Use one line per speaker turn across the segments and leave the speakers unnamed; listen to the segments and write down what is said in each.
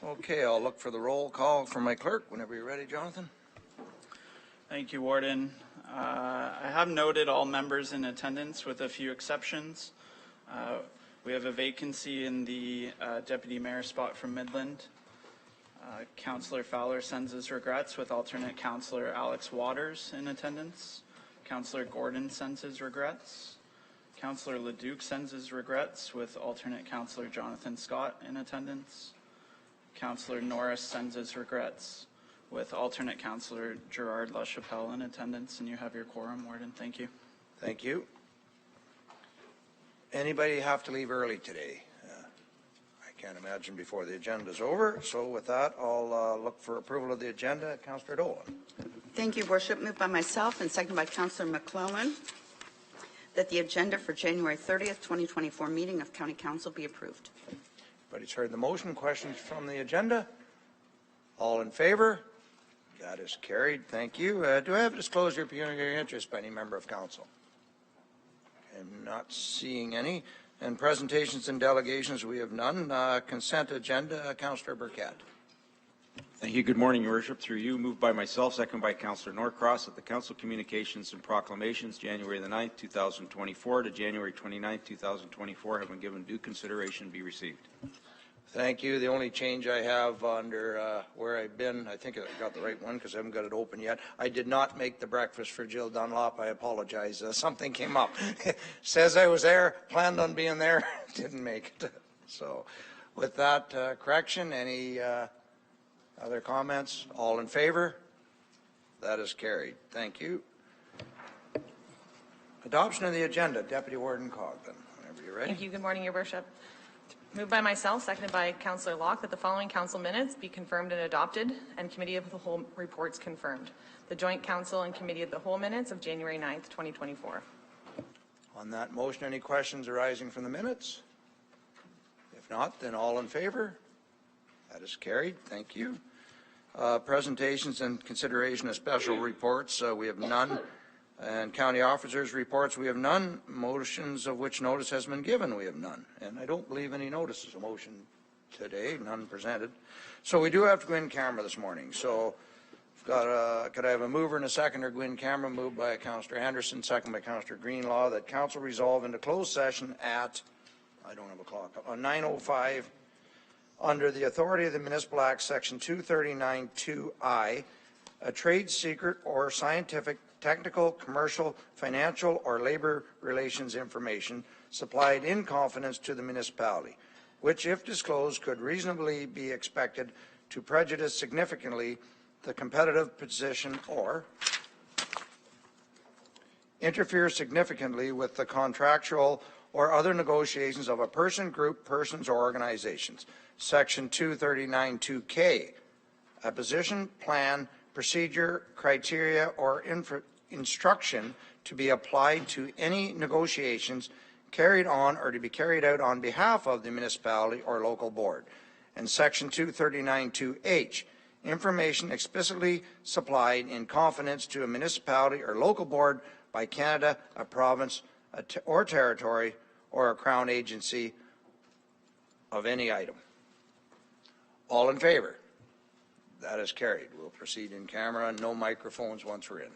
Okay, I'll look for the roll call from my clerk whenever you're ready, Jonathan.
Thank you, Warden. I have noted all members in attendance with a few exceptions. We have a vacancy in the Deputy Mayor spot from Midland. Councillor Fowler sends his regrets with alternate Councillor Alex Waters in attendance. Councillor Gordon sends his regrets. Councillor Leduc sends his regrets with alternate Councillor Jonathan Scott in attendance. Councillor Norris sends his regrets with alternate Councillor Gerard LaChapelle in attendance, and you have your quorum, Warden. Thank you.
Thank you. Anybody have to leave early today? I can't imagine before the agenda is over. So with that, I'll look for approval of the agenda. Councillor Dolan.
Thank you, Worship. Moved by myself and seconded by Councillor McClellan that the agenda for January 30th, 2024 meeting of County Council be approved.
Everybody's heard the motion. Questions from the agenda? All in favor? That is carried. Thank you. Do I have a disclosure of pecuniary interest by any member of council? I'm not seeing any. And presentations and delegations, we have none. Consent agenda, Councillor Burkett.
Thank you. Good morning, Your Worship. Through you, moved by myself, second by Councillor Norcross, that the Council communications and proclamations January the 9th, 2024 to January 29th, 2024 have been given due consideration be received.
Thank you. The only change I have under where I've been, I think I got the right one because I haven't got it open yet. I did not make the breakfast for Jill Dunlop. I apologize. Something came up. Says I was there, planned on being there, didn't make it. So with that correction, any other comments? All in favor? That is carried. Thank you. Adoption of the agenda. Deputy Warden Cogden, whenever you're ready.
Thank you. Good morning, Your Worship. Moved by myself, seconded by Councillor Locke, that the following council minutes be confirmed and adopted, and Committee of the Whole reports confirmed. The Joint Council and Committee of the Whole minutes of January 9th, 2024.
On that motion, any questions arising from the minutes? If not, then all in favor? That is carried. Thank you. Presentations and consideration of special reports, we have none. And county officers' reports, we have none. Motions of which notice has been given, we have none. And I don't believe any notices of motion today, none presented. So we do have to go in camera this morning. So could I have a mover and a seconder go in camera? Moved by Councillor Anderson, second by Councillor Greenlaw, that council resolve into closed session at, I don't have a clock, 9:05 under the authority of the Municipal Act, Section 239(2)(I), a trade secret or scientific, technical, commercial, financial, or labor relations information supplied in confidence to the municipality, which, if disclosed, could reasonably be expected to prejudice significantly the competitive position or interfere significantly with the contractual or other negotiations of a person, group, persons, or organizations. Section 239(2)(K), a position, plan, procedure, criteria, or instruction to be applied to any negotiations carried on or to be carried out on behalf of the municipality or local board. And Section 239(2)H, information explicitly supplied in confidence to a municipality or local board by Canada, a province, or territory, or a Crown agency of any item. All in favor? That is carried. We'll proceed in camera. No microphones once we're in.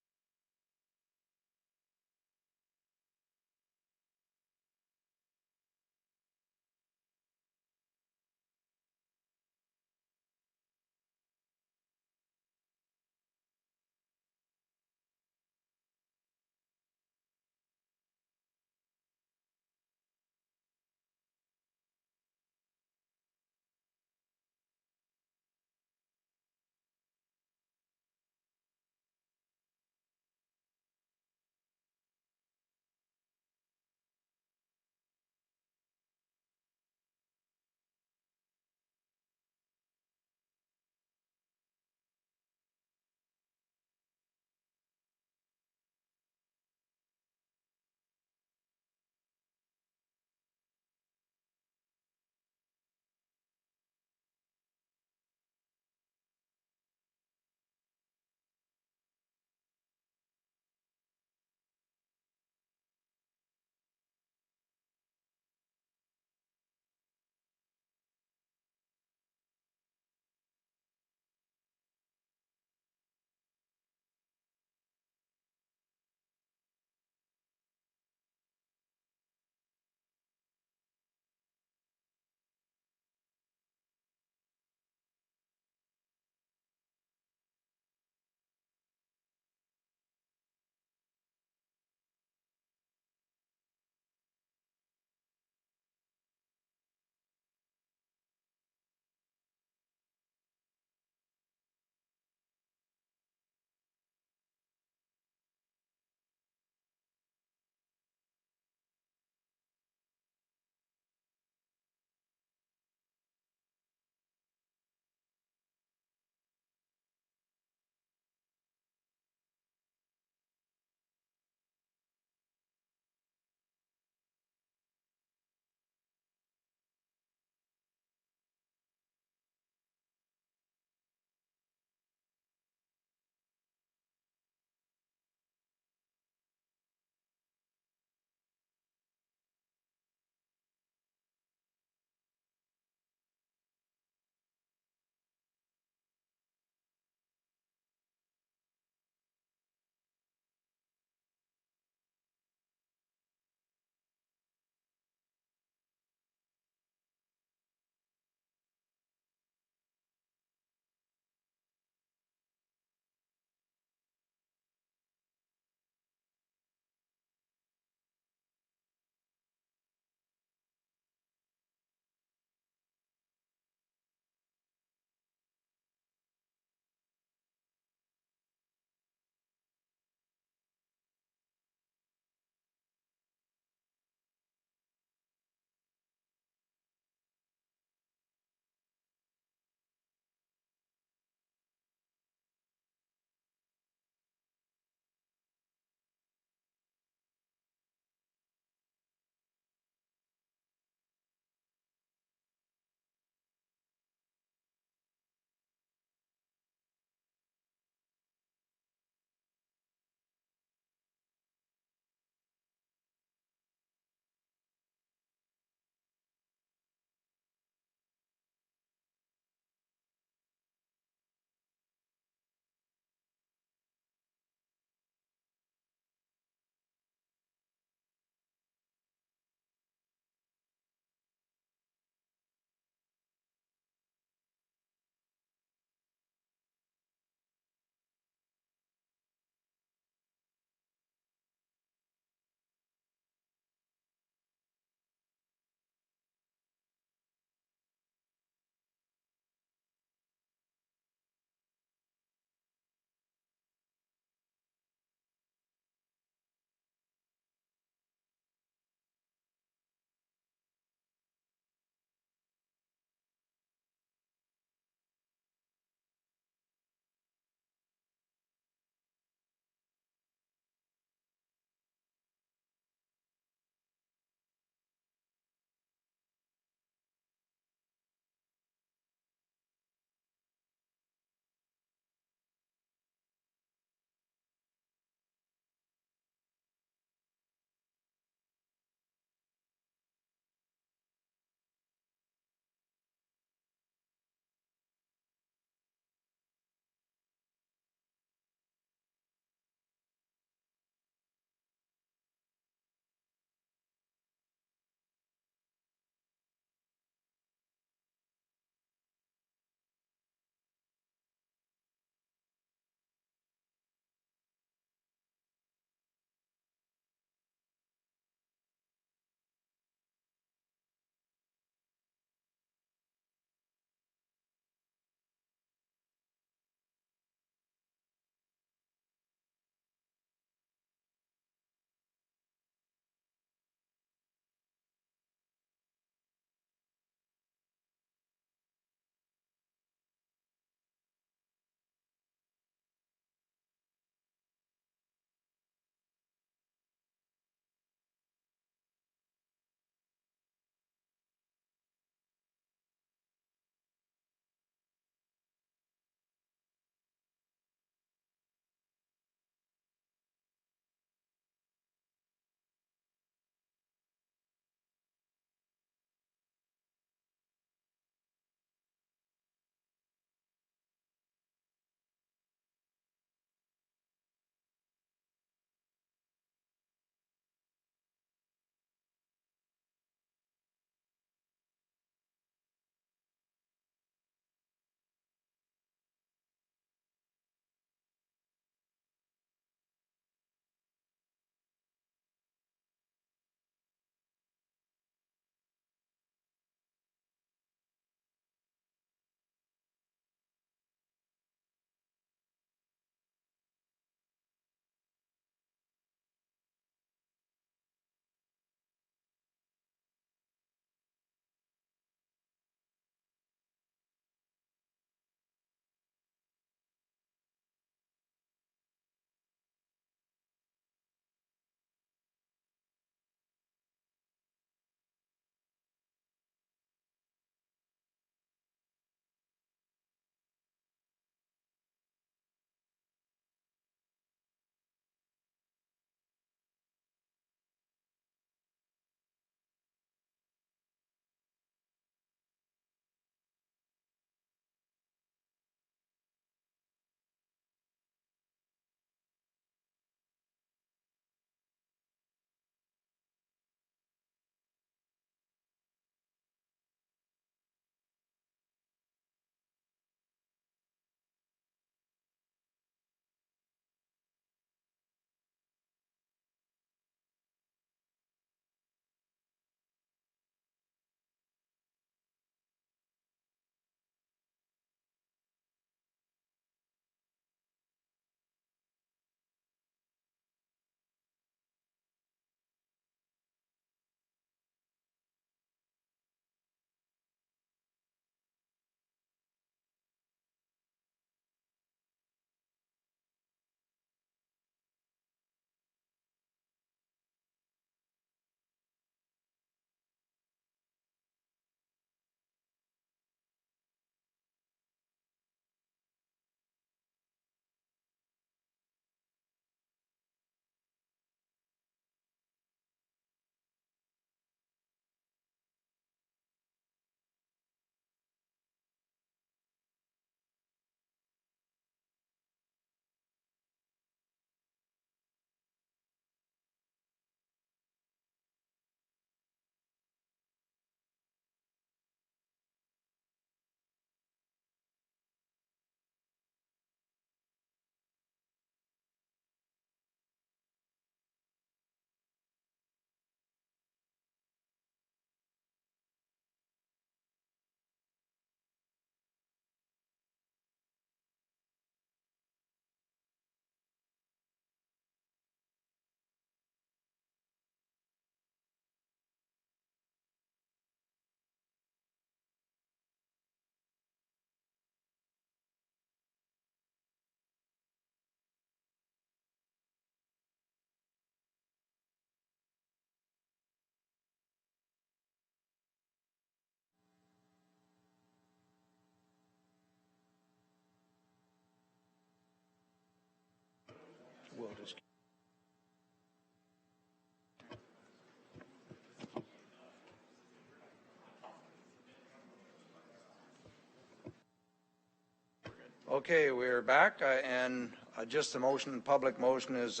Okay, we're back, and just the motion, public motion is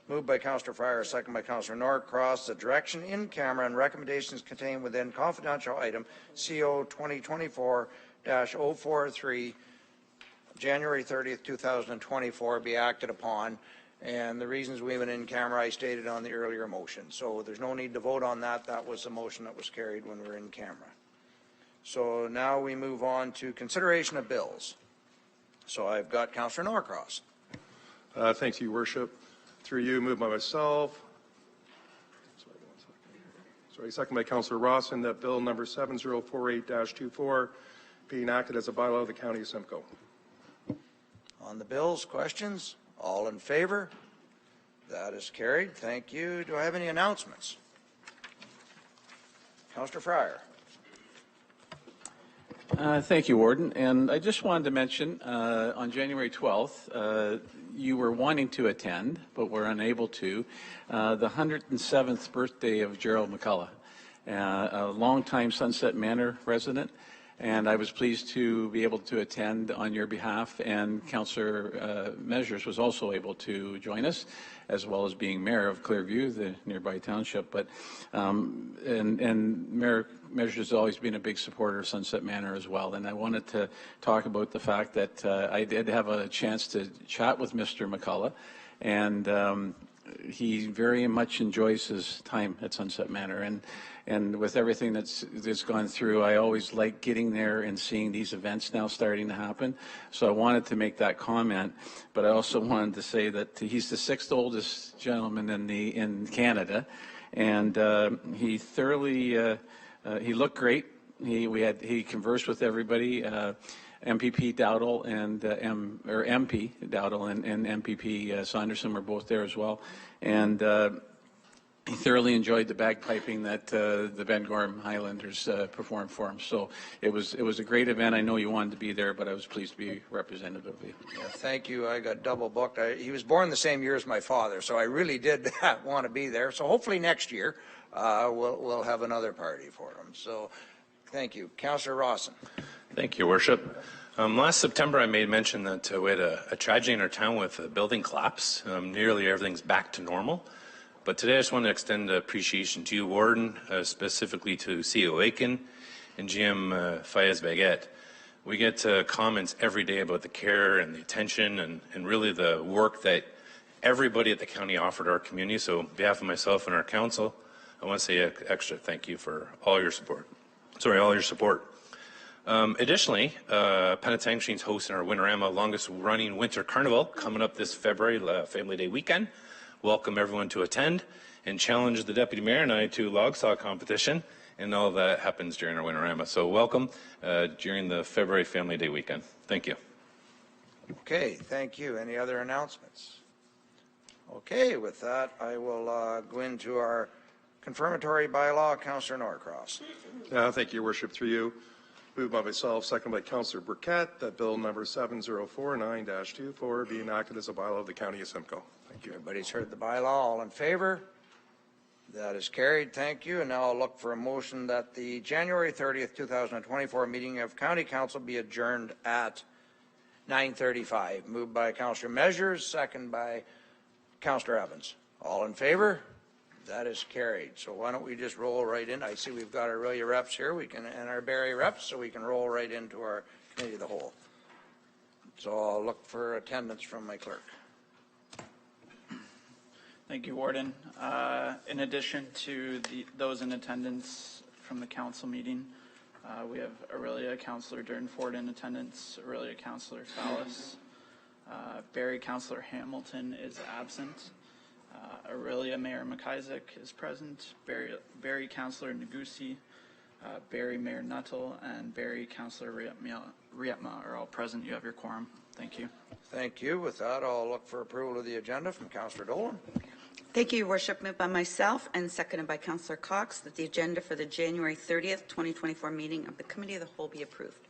moved by Councillor Fryer, second by Councillor Norcross. The direction in camera and recommendations contained within confidential item CO 2024-043, January 30th, 2024, be acted upon. And the reasons we went in camera, I stated on the earlier motion. So there's no need to vote on that. That was the motion that was carried when we were in camera. So now we move on to consideration of bills. So I've got Councillor Norcross.
Thanks, Your Worship. Through you, moved by myself. Second by Councillor Rawson, that bill number 7048-24 be enacted as a bylaw of the County of Simcoe.
On the bills, questions? All in favor? That is carried. Thank you. Do I have any announcements? Councillor Fryer.
Thank you, Warden. And I just wanted to mention, on January 12th, you were wanting to attend, but were unable to, the 107th birthday of Gerald McCullough, a longtime Sunset Manor resident. And I was pleased to be able to attend on your behalf, and Councillor Measures was also able to join us, as well as being mayor of Clearview, the nearby township. But and Mayor Measures has always been a big supporter of Sunset Manor as well. And I wanted to talk about the fact that I did have a chance to chat with Mr. McCullough, and he very much enjoys his time at Sunset Manor. And with everything that's gone through, I always like getting there and seeing these events now starting to happen. So I wanted to make that comment, but I also wanted to say that he's the 6th oldest gentleman in Canada, and he thoroughly he looked great. He conversed with everybody. MPP Dowdall and MP Dowdall and MPP Saunderson were both there as well, and he thoroughly enjoyed the bagpiping that the Ben Gorham Highlanders performed for him. So it was a great event. I know you wanted to be there, but I was pleased to be representative of you.
Yeah, thank you. I got double booked. He was born the same year as my father, so I really did want to be there. So hopefully next year we'll have another party for him. So thank you. Councillor Rawson.
Thank you, Your Worship. Last September, I made mention that we had a tragedy in our town with a building collapse. Nearly everything's back to normal. But today, I just want to extend appreciation to you, Warden, specifically to CEO Aiken and GM Fayez Baguette. We get comments every day about the care and the attention and really the work that everybody at the county offered our community. So on behalf of myself and our council, I want to say an extra thank you for all your support. All your support. Additionally, Penitentiary is hosting our Winterama longest running winter carnival coming up this February, Family Day weekend. Welcome everyone to attend and challenge the Deputy Mayor and I to log saw competition, and all that happens during our Winterama. So welcome during the February Family Day weekend. Thank you.
Okay, thank you. Any other announcements? Okay, with that, I will go into our confirmatory bylaw. Councillor Norcross.
Thank you, Your Worship. Through you, moved by myself, second by Councillor Burkett, that bill number 7049-24 be enacted as a bylaw of the County of Simcoe. Thank you.
Everybody's heard the bylaw. All in favor? That is carried. Thank you. And now I'll look for a motion that the January 30th, 2024 meeting of County Council be adjourned at 9:35. Moved by Councillor Measures, second by Councillor Evans. All in favor? That is carried. So why don't we just roll right in? I see we've got our Aurelia reps here. We can, and our Barrie reps, so we can roll right into our committee of the whole. So I'll look for attendance from my clerk.
Thank you, Warden. In addition to those in attendance from the council meeting, we have Aurelia Councillor Durnford in attendance, Aurelia Councillor Fallis, Barrie Councillor Hamilton is absent, Aurelia Mayor McIsaac is present, Barrie Councillor Nagusi, Barrie Mayor Nuttall, and Barrie Councillor Rietma are all present. You have your quorum. Thank you.
Thank you. With that, I'll look for approval of the agenda from Councillor Dolan.
Thank you, Your Worship. Moved by myself and seconded by Councillor Cox that the agenda for the January 30th, 2024 meeting of the Committee of the Whole be approved.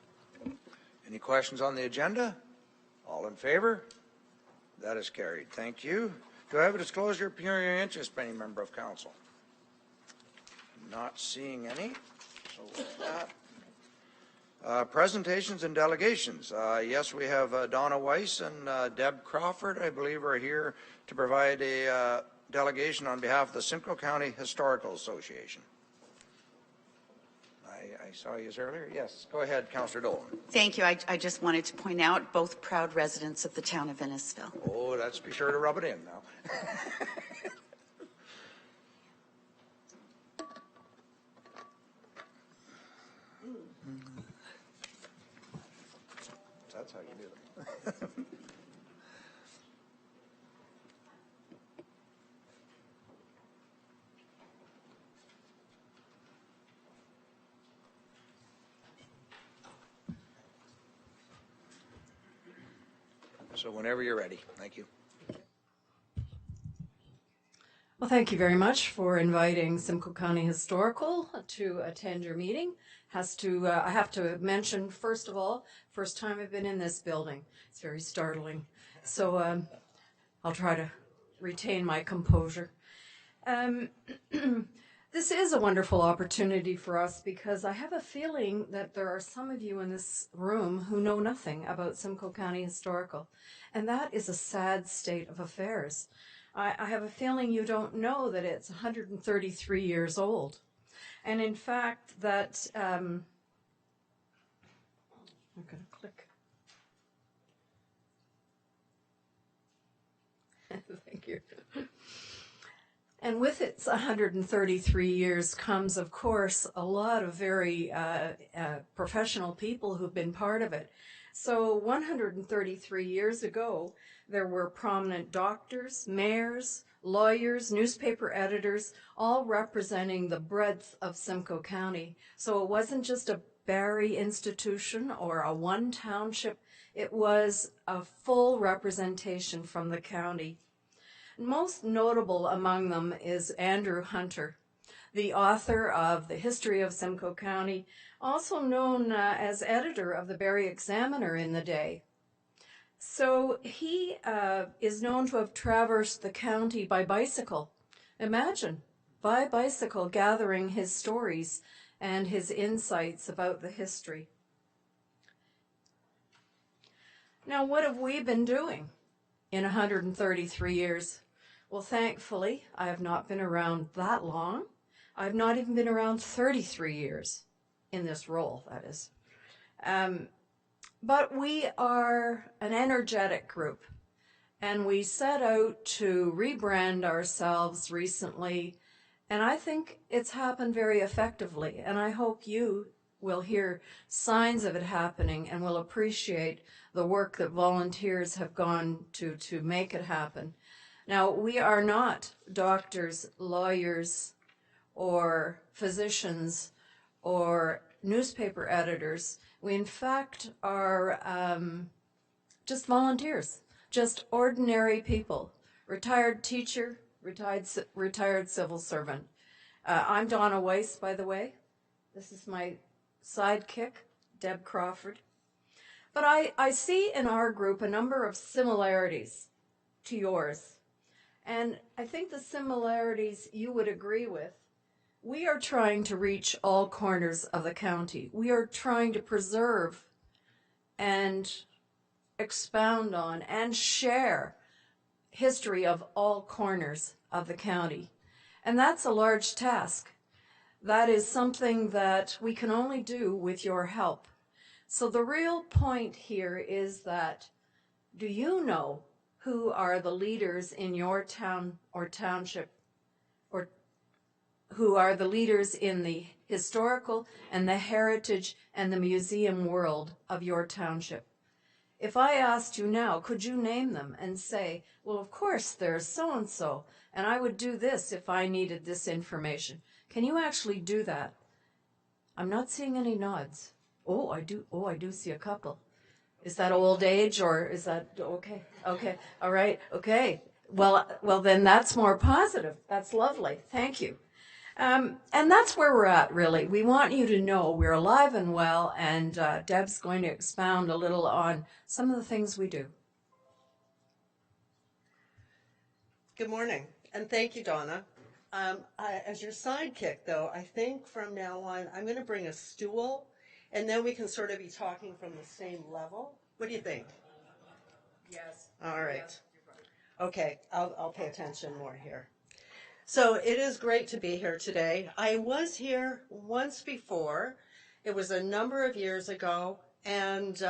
Any questions on the agenda? All in favor? That is carried. Thank you. Do I have a disclosure of pecuniary interest by any member of council? Not seeing any. So with that, Presentations and delegations. Yes, we have Donna Weiss and Deb Crawford, I believe, are here to provide a delegation on behalf of the Simcoe County Historical Association. I saw you earlier. Yes, go ahead, Councillor Dolan.
Thank you. I just wanted to point out both proud residents of the town of Innisfil.
Oh, let's be sure to rub it in now. That's how you do it. So whenever you're ready. Thank you.
Well, thank you very much for inviting Simcoe County Historical to attend your meeting. I have to mention, first of all, first time I've been in this building. It's very startling. So I'll try to retain my composure. This is a wonderful opportunity for us because I have a feeling that there are some of you in this room who know nothing about Simcoe County Historical, and that is a sad state of affairs. I have a feeling you don't know that it's 133 years old. And in fact, that, I'm going to click. Thank you. And with its 133 years comes, of course, a lot of very professional people who've been part of it. So 133 years ago, there were prominent doctors, mayors, lawyers, newspaper editors, all representing the breadth of Simcoe County. So it wasn't just a Barrie institution or a one township, it was a full representation from the county. Most notable among them is Andrew Hunter, the author of The History of Simcoe County, also known as editor of the Barrie Examiner in the day. So he is known to have traversed the county by bicycle. Imagine, by bicycle, gathering his stories and his insights about the history. Now, what have we been doing in 133 years? Well, thankfully, I have not been around that long. I've not even been around 33 years in this role, that is. But we are an energetic group, and we set out to rebrand ourselves recently, and I think it's happened very effectively, and I hope you will hear signs of it happening and will appreciate the work that volunteers have gone to make it happen. Now, we are not doctors, lawyers, or physicians, or newspaper editors. We, in fact, are just volunteers, just ordinary people, retired teacher, retired civil servant. I'm Donna Weiss, by the way. This is my sidekick, Deb Crawford. But I see in our group a number of similarities to yours. And I think the similarities you would agree with. We are trying to reach all corners of the county. We are trying to preserve and expound on and share history of all corners of the county. And that's a large task. That is something that we can only do with your help. So the real point here is that, do you know who are the leaders in your town or township, or who are the leaders in the historical and the heritage and the museum world of your township? If I asked you now, could you name them and say, well, of course, there's so-and-so, and I would do this if I needed this information. Can you actually do that? I'm not seeing any nods. Oh, I do see a couple. Is that old age, or is that, okay, all right, okay. Well, then that's more positive. That's lovely. Thank you. And that's where we're at, really. We want you to know we're alive and well, and Deb's going to expound a little on some of the things we do.
Good morning, and thank you, Donna. As your sidekick, though, I think from now on, I'm going to bring a stool, and then we can sort of be talking from the same level. What do you think? Yes. All right. Yes, okay, I'll pay attention more here. So it is great to be here today. I was here once before. It was a number of years ago, and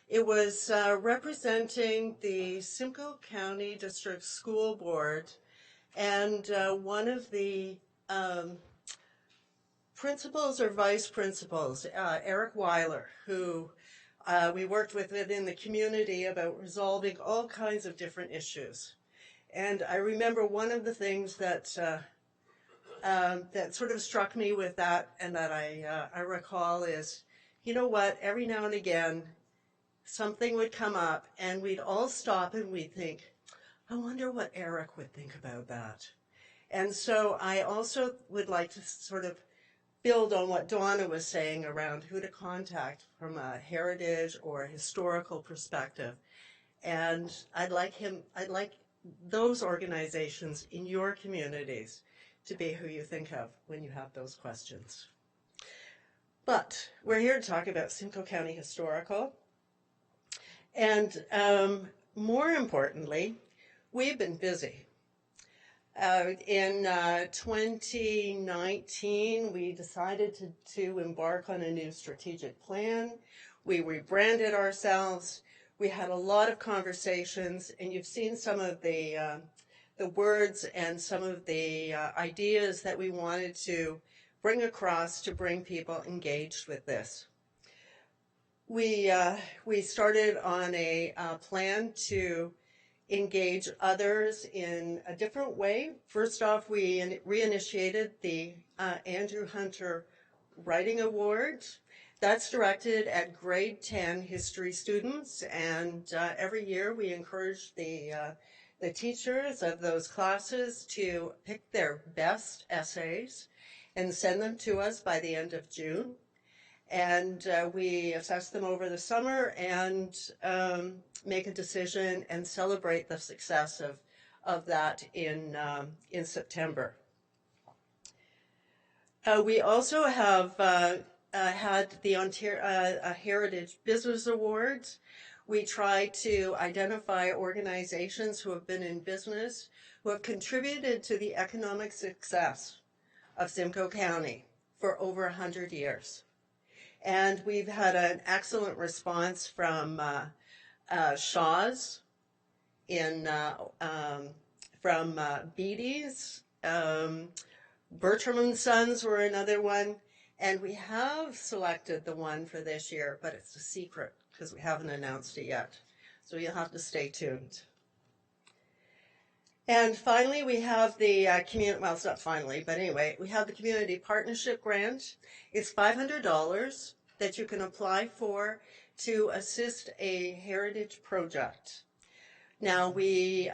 it was representing the Simcoe County District School Board, and one of the principals or vice principals, Eric Weiler, who we worked with within the community about resolving all kinds of different issues. And I remember one of the things that that sort of struck me with that, and that I recall is, you know what, every now and again, something would come up, and we'd all stop and we'd think, I wonder what Eric would think about that. And so I also would like to sort of build on what Donna was saying around who to contact from a heritage or a historical perspective. And I'd like those organizations in your communities to be who you think of when you have those questions. But we're here to talk about Simcoe County Historical. And more importantly, we've been busy. In 2019, we decided to embark on a new strategic plan. We rebranded ourselves. We had a lot of conversations, and you've seen some of the words and some of the ideas that we wanted to bring across to bring people engaged with this. We started on a plan to engage others in a different way. First off, we reinitiated the Andrew Hunter Writing Award. That's directed at grade 10 history students, and every year we encourage the teachers of those classes to pick their best essays and send them to us by the end of June. And we assess them over the summer and make a decision and celebrate the success of that in September. We also have had the Ontario Heritage Business Awards. We try to identify organizations who have been in business, who have contributed to the economic success of Simcoe County for over 100 years. And we've had an excellent response from Shaw's, from Beatty's, Bertram & Sons were another one, and we have selected the one for this year, but it's a secret because we haven't announced it yet. So you'll have to stay tuned. And finally, we have the community, well, it's not finally, but anyway, we have the Community Partnership Grant. It's $500 that you can apply for to assist a heritage project. Now, we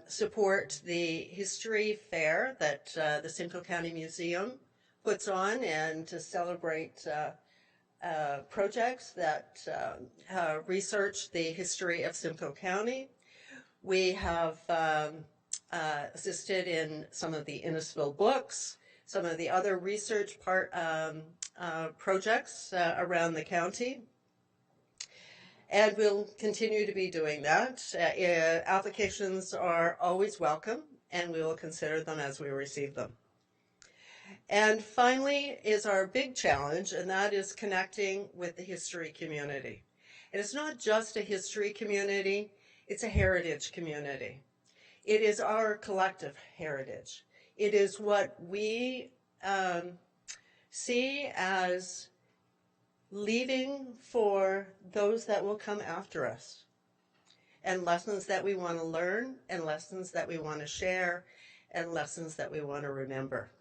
support the history fair that the Simcoe County Museum puts on, and to celebrate projects that research the history of Simcoe County. We have assisted in some of the Innisfil books, some of the other research projects around the county. And we'll continue to be doing that. Applications are always welcome, and we will consider them as we receive them. And finally is our big challenge, and that is connecting with the history community. And it's not just a history community, it's a heritage community. It is our collective heritage. It is what we see as leaving for those that will come after us, and lessons that we want to learn, and lessons that we want to share, and lessons that we want to remember.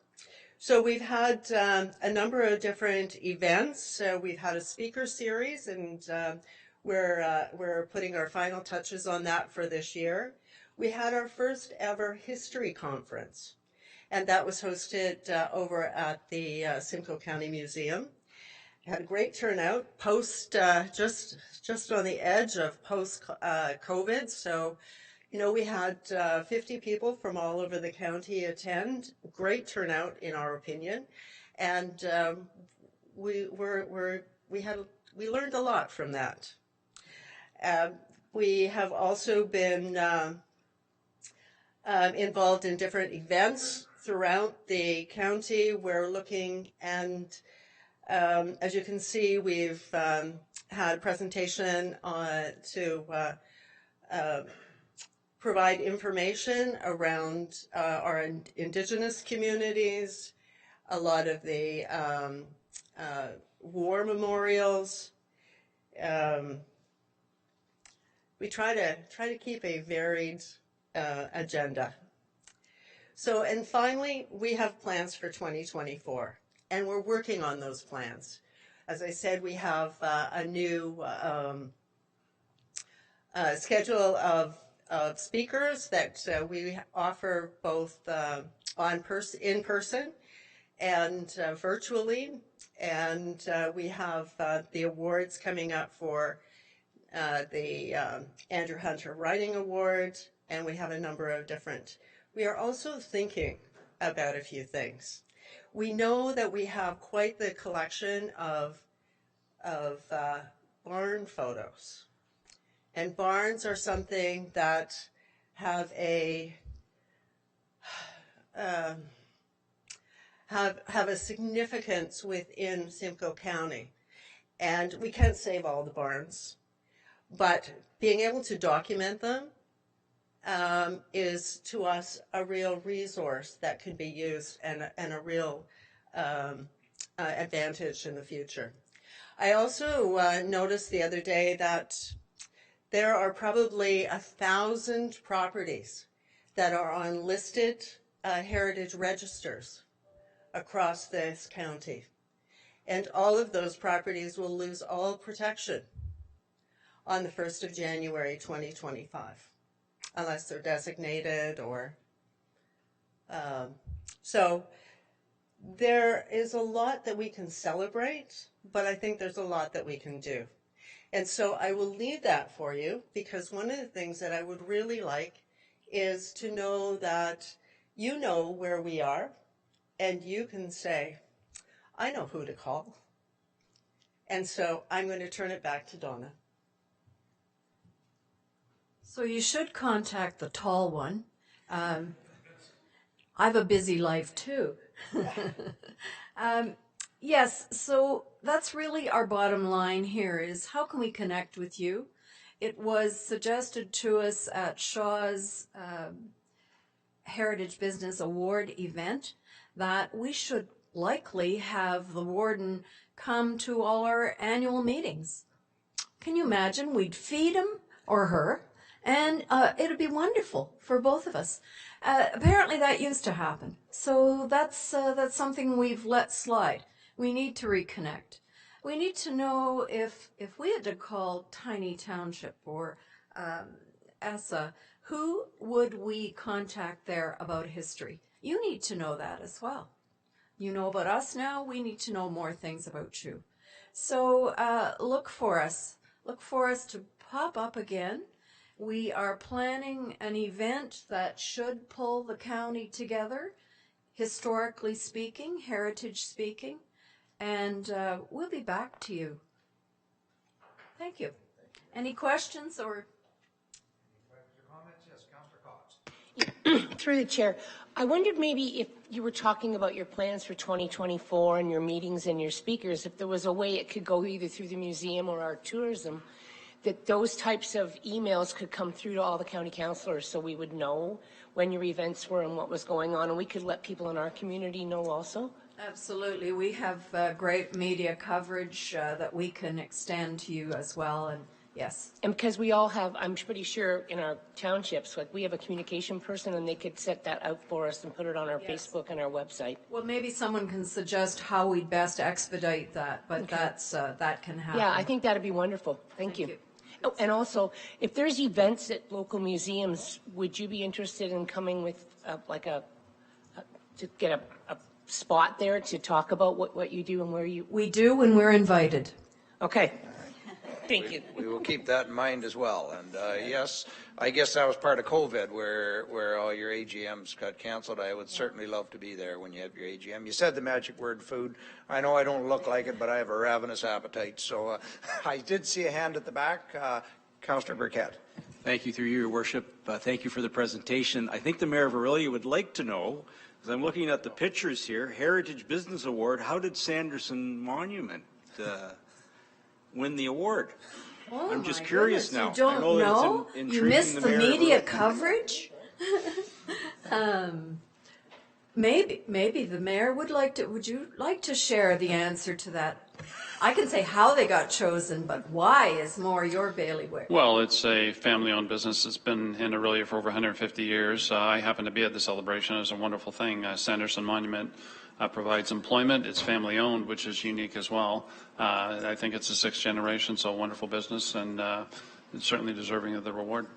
So we've had a number of different events. We've had a speaker series, and we're putting our final touches on that for this year. We had our first ever history conference, and that was hosted over at the Simcoe County Museum. Had a great turnout, just on the edge of post-COVID. So, you know, we had 50 people from all over the county attend. Great turnout, in our opinion, and we're we learned a lot from that. We have also been involved in different events throughout the county. We're looking, and as you can see, we've had a presentation to provide information around our Indigenous communities, a lot of the war memorials. We try to keep a varied agenda. So, and finally, we have plans for 2024, and we're working on those plans. As I said, we have a new schedule of speakers that we offer both in person and virtually, and we have the awards coming up for the Andrew Hunter Writing Award, and we have a number of different. We are also thinking about a few things. We know that we have quite the collection of barn photos, and barns are something that have a have a significance within Simcoe County, and we can't save all the barns, but being able to document them is to us a real resource that can be used and a real advantage in the future. I also noticed the other day that there are probably 1,000 properties that are on listed heritage registers across this county. And all of those properties will lose all protection on the 1st of January 2025, unless they're designated or... So there is a lot that we can celebrate, but I think there's a lot that we can do. And so I will leave that for you, because one of the things that I would really like is to know that you know where we are, and you can say, I know who to call. And so I'm going to turn it back to Donna.
So you should contact the tall one. I have a busy life too. Yes, so that's really our bottom line here is how can we connect with you? It was suggested to us at Shaw's Heritage Business Award event that we should likely have the warden come to all our annual meetings. Can you imagine? We'd feed him or her, and it'd be wonderful for both of us. Apparently that used to happen. So that's something we've let slide. We need to reconnect. We need to know if we had to call Tiny Township or ESSA, who would we contact there about history? You need to know that as well. You know about us now. We need to know more things about you. So look for us. Look for us to pop up again. We are planning an event that should pull the county together, historically speaking, heritage speaking, and we'll be back to you. Thank you. Any questions or?
Comments? Yes, Councillor Cox.
Through the chair, I wondered maybe if you were talking about your plans for 2024 and your meetings and your speakers, if there was a way it could go either through the museum or our tourism, that those types of emails could come through to all the county councillors so we would know when your events were and what was going on, and we could let people in our community know also?
Absolutely. We have great media coverage that we can extend to you as well, and yes.
And because we all have, I'm pretty sure in our townships, like we have a communication person and they could set that out for us and put it on our Facebook and our website.
Well, maybe someone can suggest how we'd best expedite that, but okay. That can happen.
Yeah, I think that'd be wonderful. Thank you. Oh, and also, if there's events at local museums, would you be interested in coming with to get a spot there to talk about what you do and where you...
We do when we're invited.
Okay. Thank you.
We will keep that in mind as well. And yes, I guess that was part of COVID where all your AGMs got canceled. I would certainly love to be there when you have your AGM. You said the magic word, food. I know I don't look like it, but I have a ravenous appetite. So I did see a hand at the back. Councillor Burkett.
Thank you, through you, Your Worship. Thank you for the presentation. I think the Mayor of Orillia would like to know, as I'm looking at the pictures here, Heritage Business Award, how did Sanderson Monument win the award?
Oh,
I'm just
my
curious
goodness.
now.
You don't
I know that
know?
it's
You
intriguing
missed the
Mayor of
media
Orillia.
coverage? Maybe the mayor would like to. Would you like to share the answer to that? I can say how they got chosen, but why is more your bailiwick.
Well, it's a family-owned business. It's been in Orillia for over 150 years. I happen to be at the celebration. It's a wonderful thing. Sanderson Monument provides employment. It's family-owned, which is unique as well. I think it's the sixth generation, so a wonderful business, and it's certainly deserving of the reward.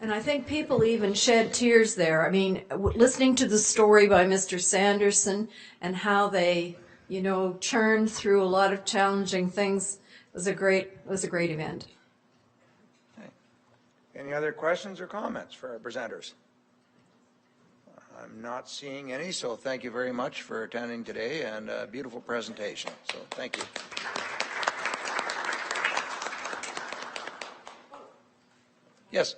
And I think people even shed tears there. I mean, listening to the story by Mr. Sanderson and how they, you know, churned through a lot of challenging things was a great event.
Okay. Any other questions or comments for our presenters? I'm not seeing any, so thank you very much for attending today and a beautiful presentation. So thank you. Yes.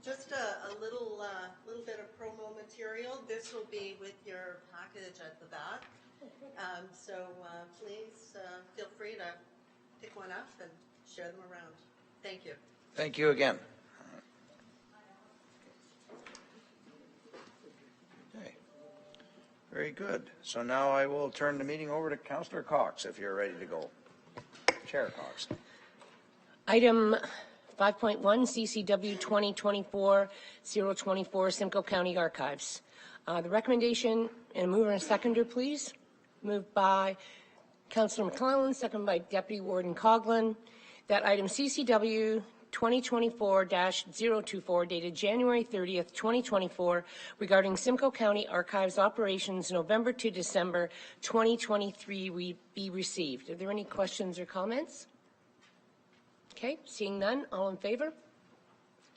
Just a little bit of promo material. This will be with your package at the back. So please feel free to pick one up and share them around. Thank you.
Thank you again. Okay. Very good. So now I will turn the meeting over to Councillor Cox if you're ready to go. Chair Cox.
Item 5.1, CCW 2024-024, Simcoe County Archives. The recommendation, and a mover and a seconder, please. Moved by Councillor McClellan, seconded by Deputy Warden Coghlan, that item CCW 2024-024, dated January 30th, 2024, regarding Simcoe County Archives operations November to December 2023, be received. Are there any questions or comments? Okay, seeing none, all in favor?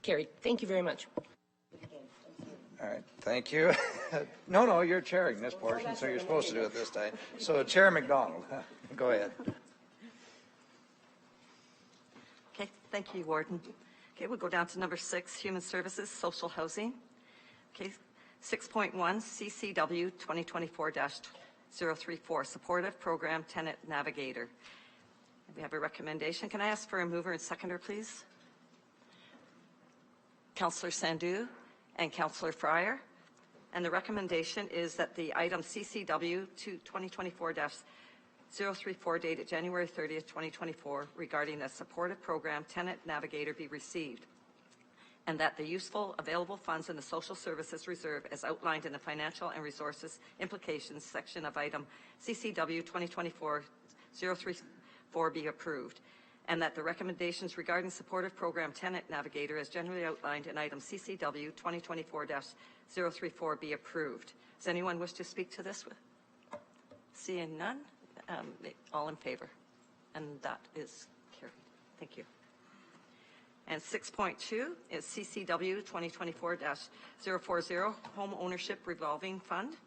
Carried. Thank you very much.
All right, thank you. No, you're chairing this portion, so you're supposed to do it this time. So Chair McDonald, go ahead.
Okay, thank you, Warden. Okay, we'll go down to number 6, Human Services, Social Housing. Okay, 6.1, CCW 2024-034, Supportive Program Tenant Navigator. We have a recommendation. Can I ask for a mover and seconder, please? Councillor Sandhu and Councillor Fryer. And the recommendation is that the item CCW 2024-034, dated January 30th, 2024, regarding the Supportive Program Tenant Navigator be received, and that the useful available funds in the Social Services Reserve as outlined in the Financial and Resources Implications section of item CCW 2024-034 be approved, and that the recommendations regarding Supportive Program Tenant Navigator as generally outlined in item CCW 2024-034 be approved. Does anyone wish to speak to this? Seeing none, all in favor, and that is carried. Thank you. And 6.2 is CCW 2024-040, Home Ownership Revolving Fund,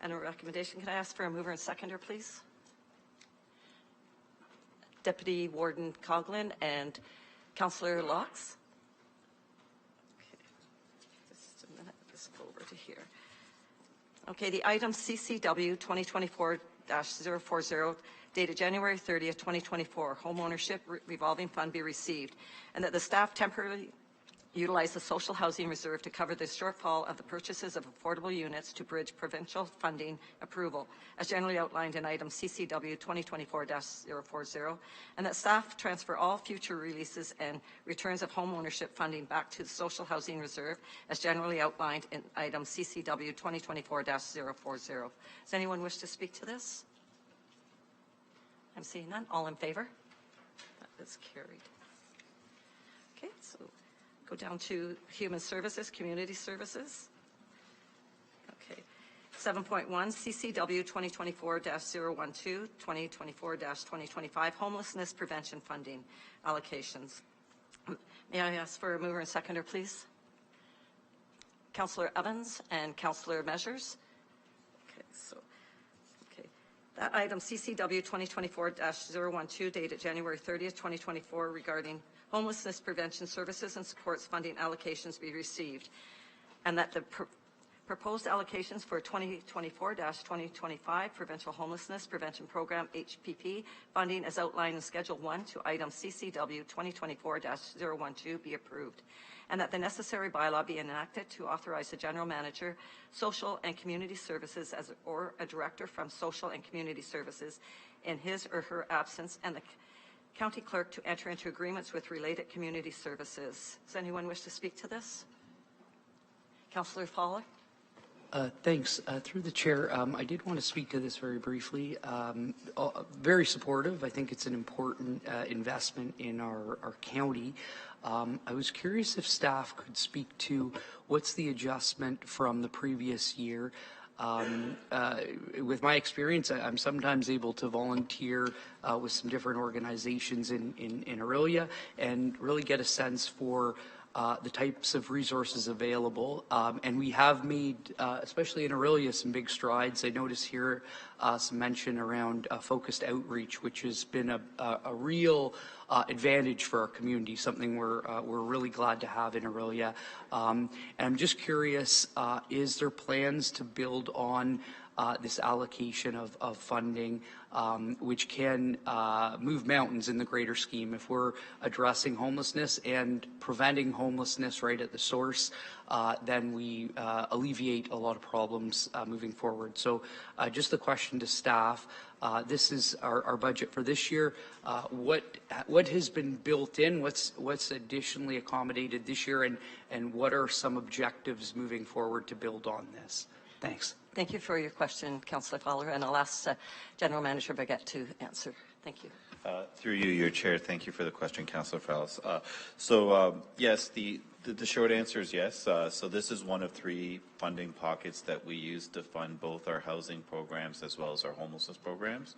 and a recommendation. Can I ask for a mover and seconder, please? Deputy Warden Coghlan and Councillor Laux. Okay. Just a minute, just go over to here. Okay, the item CCW 2024-040, dated January 30th, 2024, Home Ownership Revolving Fund be received, and that the staff temporarily utilize the Social Housing Reserve to cover the shortfall of the purchases of affordable units to bridge provincial funding approval, as generally outlined in item CCW 2024-040, and that staff transfer all future releases and returns of home ownership funding back to the Social Housing Reserve, as generally outlined in item CCW 2024-040. Does anyone wish to speak to this? I'm seeing none. All in favor? That is carried. Okay, so go down to Human Services, Community Services. Okay, 7.1, CCW 2024-012, 2024-2025, homelessness prevention funding allocations. May I ask for a mover and seconder, please? Councillor Evans and Councillor Measures. That item, CCW 2024-012, dated January 30th, 2024, regarding homelessness prevention services and supports funding allocations be received, and that the proposed allocations for 2024-2025 Provincial Homelessness Prevention Program, HPP, funding as outlined in Schedule 1 to item CCW 2024-012 be approved, and that the necessary bylaw be enacted to authorize the General Manager, Social and Community Services or a Director from Social and Community Services in his or her absence, and the County Clerk to enter into agreements with related community services. Does anyone wish to speak to this? Councillor Fowler?
Thanks. Through the chair, I did want to speak to this very briefly. Very supportive. I think it's an important investment in our county. I was curious if staff could speak to what's the adjustment from the previous year. With my experience, I'm sometimes able to volunteer with some different organizations in Orillia and really get a sense for the types of resources available. And we have made, especially in Orillia, some big strides. I notice here some mention around focused outreach, which has been a real advantage for our community, something we're really glad to have in Orillia. And I'm just curious, is there plans to build on this allocation of funding, which can move mountains in the greater scheme? If we're addressing homelessness and preventing homelessness right at the source, then we alleviate a lot of problems moving forward. So just the question to staff, this is our budget for this year. What has been built in? What's additionally accommodated this year, and what are some objectives moving forward to build on this? Thanks.
Thank you for your question, Councillor Fowler, and I'll ask General Manager Baguette to answer. Thank you.
Through you, your chair, thank you for the question, Councillor Fowler. Yes, the short answer is yes. So this is one of 3 funding pockets that we use to fund both our housing programs as well as our homelessness programs.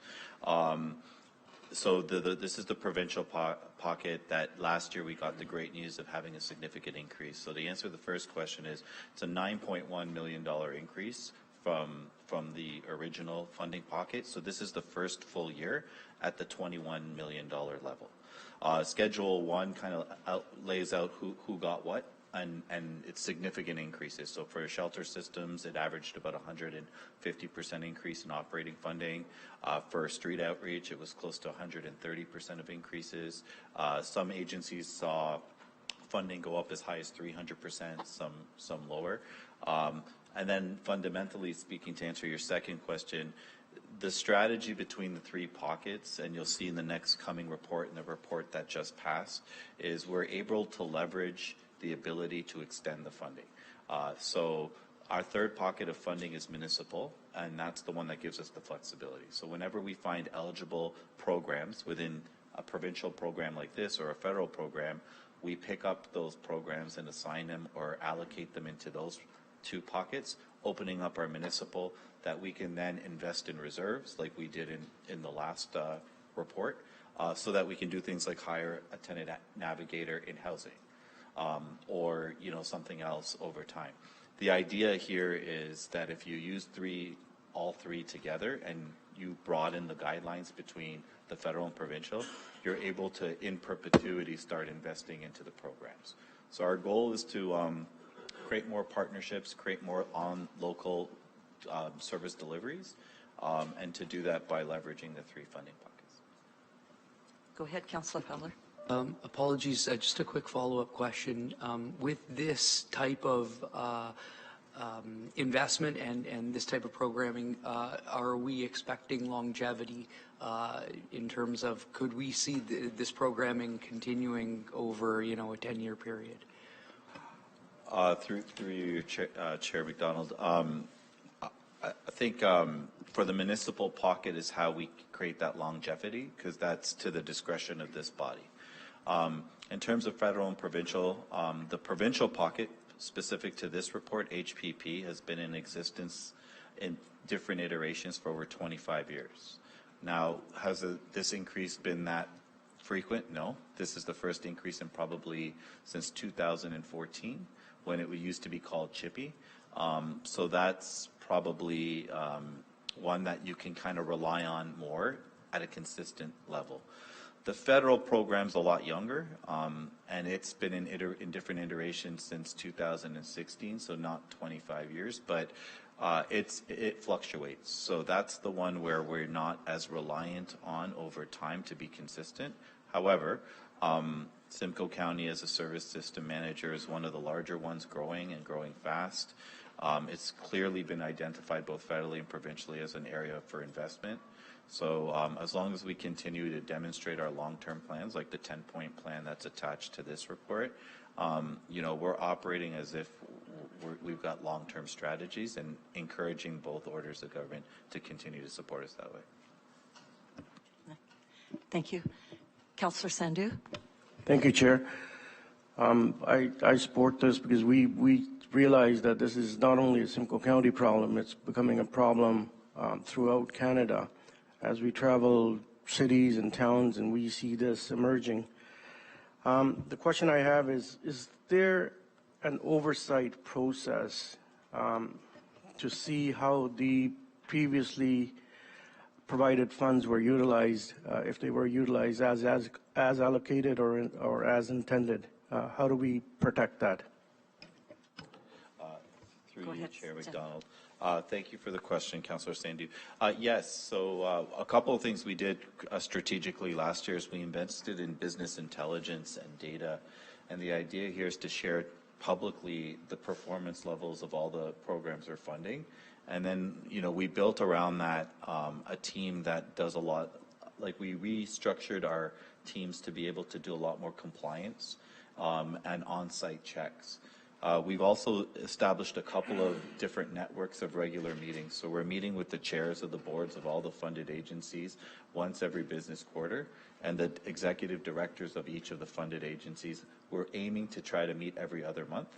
So this is the provincial pocket that last year we got the great news of having a significant increase. So the answer to the first question is it's a $9.1 million increase from the original funding pocket. So this is the first full year at the $21 million level. Schedule 1 kind of lays out who got what, and it's significant increases. So for shelter systems, it averaged about 150% increase in operating funding. For street outreach, it was close to 130% of increases. Some agencies saw funding go up as high as 300%, some lower. And then fundamentally speaking, to answer your second question, the strategy between the 3 pockets, and you'll see in the next coming report and the report that just passed, is we're able to leverage the ability to extend the funding. So our third pocket of funding is municipal, and that's the one that gives us the flexibility. So whenever we find eligible programs within a provincial program like this or a federal program, we pick up those programs and assign them or allocate them into those 2 pockets, opening up our municipal that we can then invest in reserves like we did in the last report, so that we can do things like hire a tenant navigator in housing, or something else over time. The idea here is that if you use all three together and you broaden the guidelines between the federal and provincial, you're able to in perpetuity start investing into the programs. So our goal is to create more partnerships, create more on local service deliveries, and to do that by leveraging the 3 funding pockets.
Go ahead, Councillor Fowler.
Apologies, just a quick follow-up question. With this type of investment and this type of programming, are we expecting longevity in terms of, could we see this programming continuing over, a 10-year period?
Through you, Chair McDonald, I think for the municipal pocket is how we create that longevity, because that's to the discretion of this body. In terms of federal and provincial, the provincial pocket, specific to this report, HPP, has been in existence in different iterations for over 25 years. Now, has this increase been that frequent? No. This is the first increase in probably since 2014, when it used to be called Chippy. So that's probably one that you can kind of rely on more at a consistent level. The federal program's a lot younger, and it's been in different iterations since 2016, so not 25 years, but it fluctuates. So that's the one where we're not as reliant on over time to be consistent. However, Simcoe County as a service system manager is one of the larger ones, growing and growing fast. It's clearly been identified both federally and provincially as an area for investment. So as long as we continue to demonstrate our long-term plans, like the 10-point plan that's attached to this report, we're operating as if we've got long-term strategies and encouraging both orders of government to continue to support us that way.
Thank you. Councillor Sandhu.
Thank you, Chair. I support this because we realize that this is not only a Simcoe County problem, it's becoming a problem throughout Canada as we travel cities and towns and we see this emerging. The question I have is there an oversight process to see how the previously provided funds were utilized, if they were utilized as allocated or as intended? How do we protect that?
Through you, Chair McDonald. Thank you for the question, Councillor Sandhu. Yes, so a couple of things we did strategically last year is we invested in business intelligence and data, and the idea here is to share publicly the performance levels of all the programs we're funding. And then, we built around that a team that does a lot, like we restructured our teams to be able to do a lot more compliance and on-site checks. We've also established a couple of different networks of regular meetings. So we're meeting with the chairs of the boards of all the funded agencies once every business quarter, and the executive directors of each of the funded agencies. We're aiming to try to meet every other month.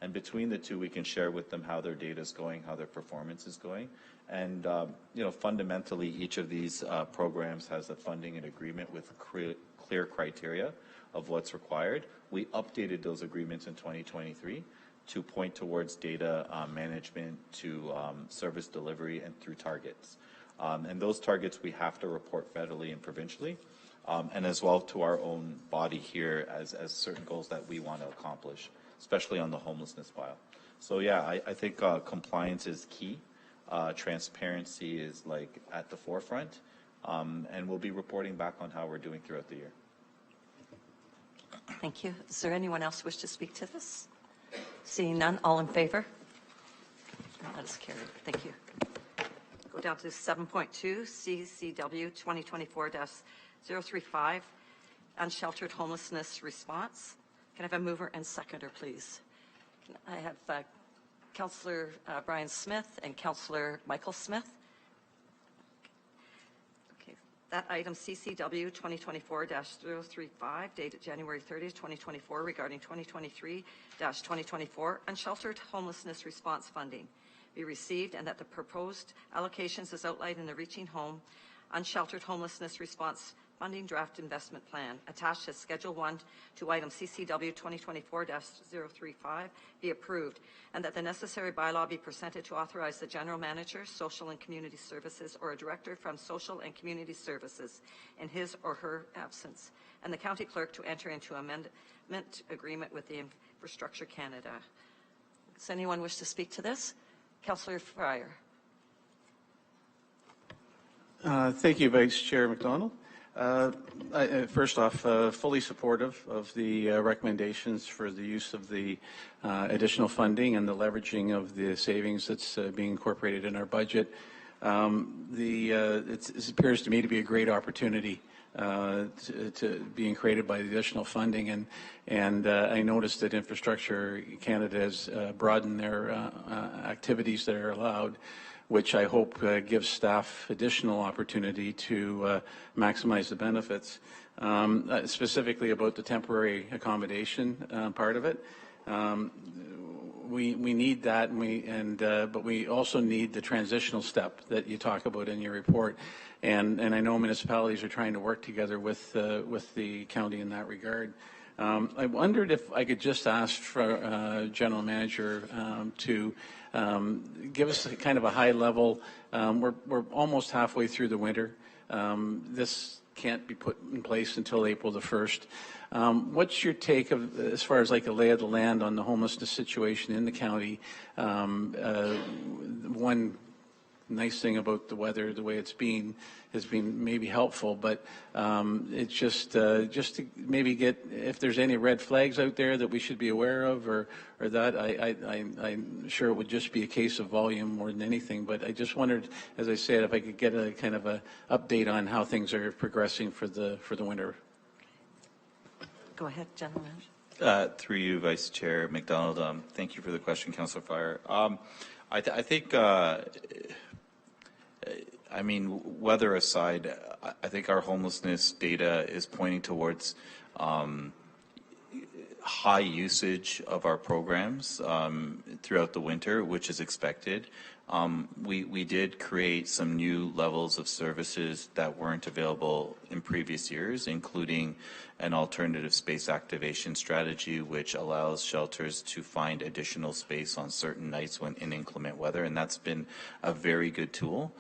And between the two, we can share with them how their data is going, how their performance is going. And, fundamentally, each of these programs has a funding and agreement with clear criteria of what's required. We updated those agreements in 2023 to point towards data management, to service delivery, and through targets. And those targets we have to report federally and provincially, and as well to our own body here as certain goals that we want to accomplish, especially on the homelessness file. So yeah, I think compliance is key. Transparency is like at the forefront, and we'll be reporting back on how we're doing throughout the year.
Thank you. Is there anyone else wish to speak to this? Seeing none, all in favor? That is carried. Thank you. Go down to 7.2, CCW 2024-035, unsheltered homelessness response. Can I have a mover and seconder, please? I have Councillor Brian Smith and Councillor Michael Smith. Okay, that item CCW 2024-035, dated January 30th, 2024, regarding 2023-2024 unsheltered homelessness response funding be received, and that the proposed allocations as outlined in the Reaching Home Unsheltered Homelessness Response Funding Draft Investment Plan attached as Schedule 1 to item CCW 2024-035 be approved, and that the necessary bylaw be presented to authorize the General Manager, Social and Community Services, or a Director from Social and Community Services in his or her absence, and the County Clerk to enter into amendment agreement with the Infrastructure Canada. Does anyone wish to speak to this? Councillor Fryer.
Thank you, Vice Chair McDonald. First off, fully supportive of the recommendations for the use of the additional funding and the leveraging of the savings that's being incorporated in our budget. It appears to me to be a great opportunity to being created by the additional funding, and I noticed that Infrastructure Canada has broadened their activities that are allowed, which I hope gives staff additional opportunity to maximize the benefits. Specifically about the temporary accommodation part of it, we need that, but we also need the transitional step that you talk about in your report, and I know municipalities are trying to work together with the county in that regard. I wondered if I could just ask for General Manager to give us a kind of a high level. We're almost halfway through the winter. This can't be put in place until April the 1st. What's your take of, as far as like a lay of the land on the homelessness situation in the county? One nice thing about the weather, the way it's been, has been maybe helpful, but it's just to maybe get, if there's any red flags out there that we should be aware of, or that I'm sure it would just be a case of volume more than anything. But I just wondered, as I said, if I could get a kind of a update on how things are progressing for the winter.
Go ahead, gentlemen.
Through you, Vice Chair McDonald. Thank you for the question, Councillor Fire. I think, I mean, weather aside, I think our homelessness data is pointing towards high usage of our programs throughout the winter, which is expected. We did create some new levels of services that weren't available in previous years, including an alternative space activation strategy, which allows shelters to find additional space on certain nights when in inclement weather, and that's been a very good tool.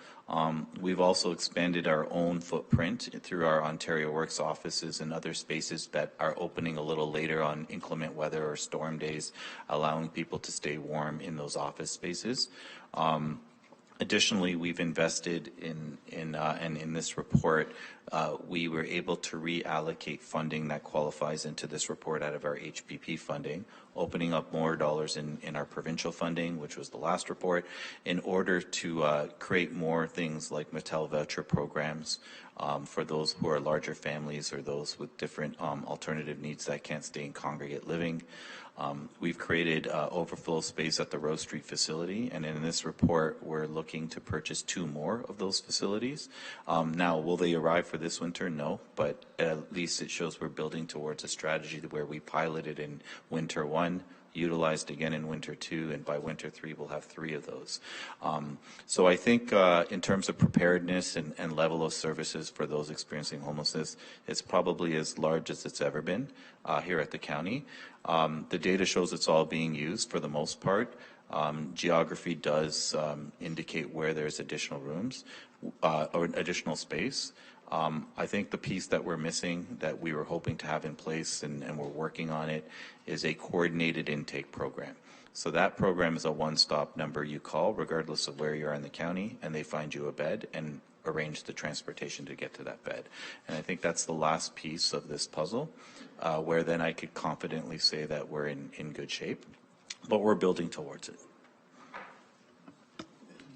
We've also expanded our own footprint through our Ontario Works offices and other spaces that are opening a little later on inclement weather or storm days, allowing people to stay warm in those office spaces. Additionally, we've invested in this report, we were able to reallocate funding that qualifies into this report out of our HPP funding, opening up more dollars in our provincial funding, which was the last report, in order to create more things like Mattel voucher programs for those who are larger families or those with different alternative needs that can't stay in congregate living. We've created overflow space at the Rose Street facility, and in this report, we're looking to purchase 2 more of those facilities. Now, will they arrive for this winter? No, but at least it shows we're building towards a strategy where we piloted in winter 1, utilized again in winter 2, and by winter 3 we'll have 3 of those. So I think in terms of preparedness and level of services for those experiencing homelessness, it's probably as large as it's ever been here at the county. The data shows it's all being used for the most part. Geography does indicate where there's additional rooms or additional space. I think the piece that we're missing that we were hoping to have in place and we're working on it is a coordinated intake program. So that program is a one-stop number you call regardless of where you are in the county, and they find you a bed and arrange the transportation to get to that bed. And I think that's the last piece of this puzzle where then I could confidently say that we're in good shape, but we're building towards it.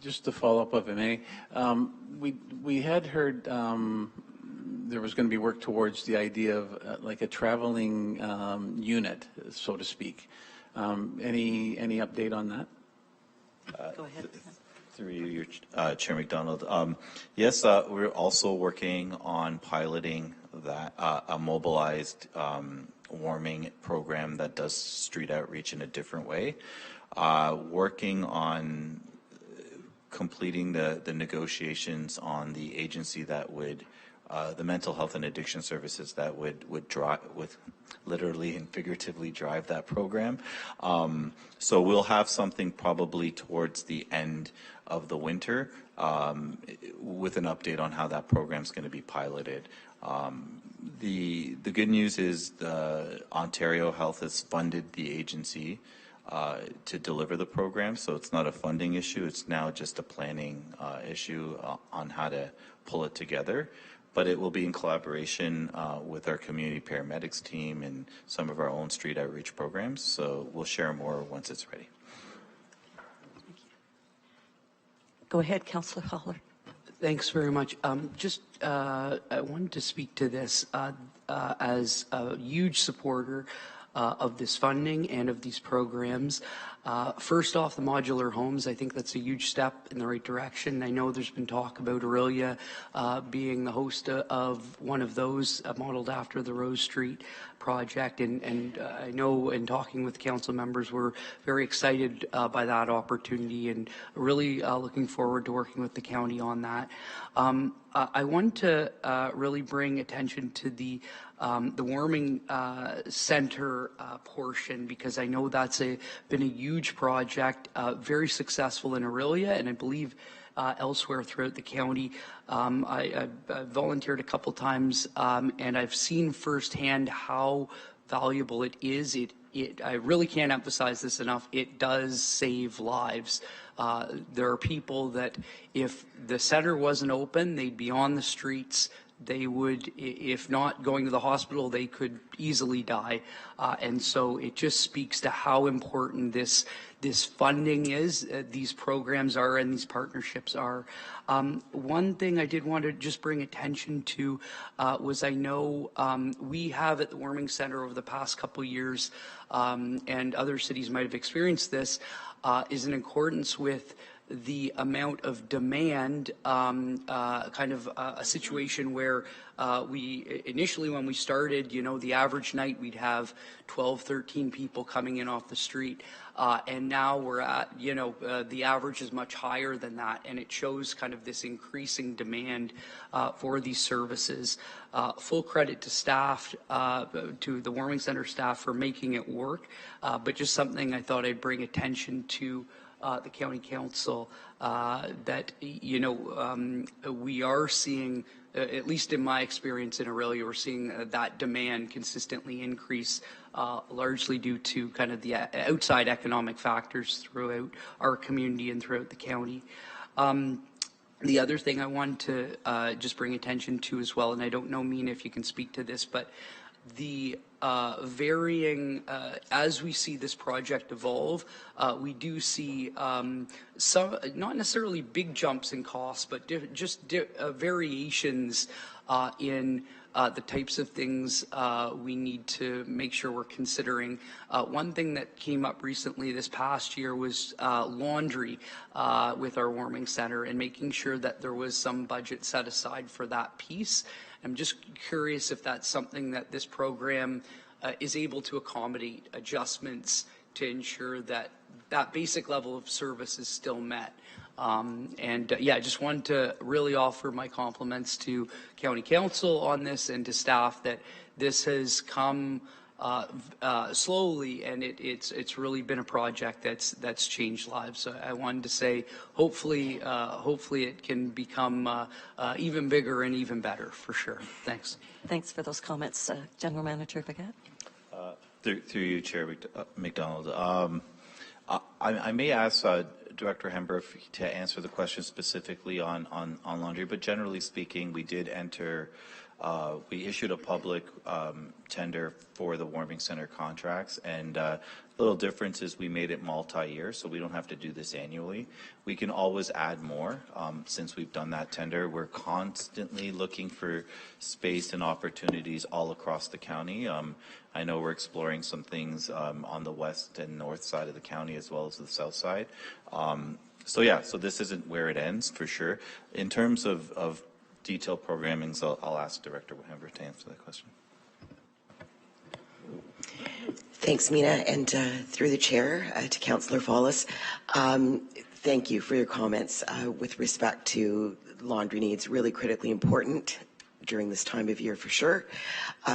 Just to follow up, if I may, we had heard there was going to be work towards the idea of like a traveling unit, so to speak. Any update on that?
Go ahead.
Through you, Chair McDonald. Yes, we're also working on piloting that a mobilized warming program that does street outreach in a different way. Working on completing the negotiations on the agency that would the mental health and addiction services that would drive, with literally and figuratively drive that program. So we'll have something probably towards the end of the winter with an update on how that program is going to be piloted. The good news is the Ontario Health has funded the agency to deliver the program, so it's not a funding issue. It's now just a planning issue on how to pull it together. But it will be in collaboration with our community paramedics team and some of our own street outreach programs. So we'll share more once it's ready.
Go ahead, Councillor Haller.
Thanks very much. I wanted to speak to this as a huge supporter of this funding and of these programs. First off, the modular homes, I think that's a huge step in the right direction. I know there's been talk about Aurelia being the host of one of those modeled after the Rose Street project, and I know in talking with council members, we're very excited by that opportunity and really looking forward to working with the county on that. I want to really bring attention to the warming center portion, because I know that's been a huge project, very successful in Aurelia, and I believe elsewhere throughout the county. I volunteered a couple times, and I've seen firsthand how valuable it is. I really can't emphasize this enough. It does save lives. There are people that if the center wasn't open, they'd be on the streets. They would, if not going to the hospital, they could easily die. And so it just speaks to how important this funding is, these programs are, and these partnerships are. One thing I did want to just bring attention to was I know we have at the Warming Center over the past couple years, and other cities might have experienced this, is in accordance with the amount of demand, kind of a situation where we initially, when we started, you know, the average night we'd have 12, 13 people coming in off the street. And now we're at, you know, the average is much higher than that, and it shows kind of this increasing demand for these services. Full credit to staff, to the Warming Center staff for making it work, but just something I thought I'd bring attention to the County Council, that, you know, we are seeing, at least in my experience in Aurelia, we're seeing that demand consistently increase, largely due to kind of the outside economic factors throughout our community and throughout the county. The other thing I want to just bring attention to as well, and I don't know, Mina, if you can speak to this, but the varying, as we see this project evolve, we do see some, not necessarily big jumps in costs, but variations in the types of things we need to make sure we're considering. One thing that came up recently this past year was laundry with our warming center, and making sure that there was some budget set aside for that piece. I'm just curious if that's something that this program is able to accommodate adjustments to ensure that that basic level of service is still met. Yeah, I just wanted to really offer my compliments to County Council on this and to staff that this has come slowly, and it's really been a project that's changed lives. So I wanted to say, hopefully it can become even bigger and even better for sure. Thanks.
Thanks for those comments, General Manager Baguette.
Through you, Chair McDonald. I may ask Director Hember to answer the question specifically on laundry, but generally speaking, we did enter. We issued a public tender for the warming center contracts, and the little difference is we made it multi-year, so we don't have to do this annually. We can always add more. Since we've done that tender, we're constantly looking for space and opportunities all across the county. I know we're exploring some things on the west and north side of the county as well as the south side. So this isn't where it ends for sure. In terms of detailed programming, so I'll ask Director Hember to answer that question.
Thanks, Mina, and through the chair to Councillor Follis. Thank you for your comments with respect to laundry needs, really critically important during this time of year for sure.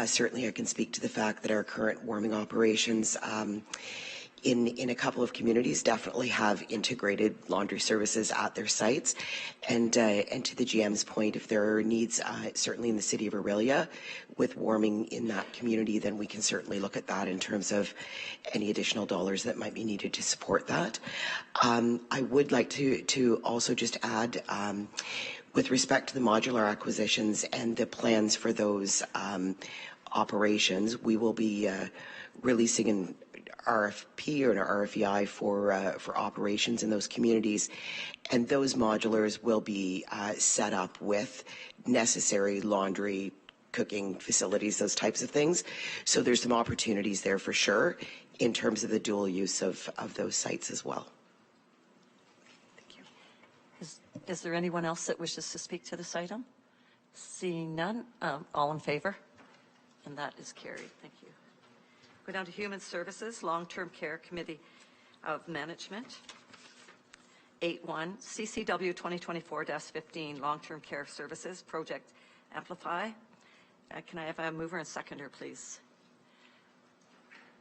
Certainly I can speak to the fact that our current warming operations in a couple of communities definitely have integrated laundry services at their sites. And to the GM's point, if there are needs, certainly in the city of Aurelia, with warming in that community, then we can certainly look at that in terms of any additional dollars that might be needed to support that. I would like to also just add, with respect to the modular acquisitions and the plans for those operations, we will be releasing an RFP or an RFEI for operations in those communities, and those modulars will be set up with necessary laundry, cooking facilities, those types of things. So there's some opportunities there for sure in terms of the dual use of those sites as well.
Thank you. Is there anyone else that wishes to speak to this item? Seeing none, all in favor? And that is carried. Thank you. Go down to Human Services, Long-Term Care Committee of Management. 8.1, CCW 2024-15, Long-Term Care Services, Project Amplify. Can I have a mover and seconder, please?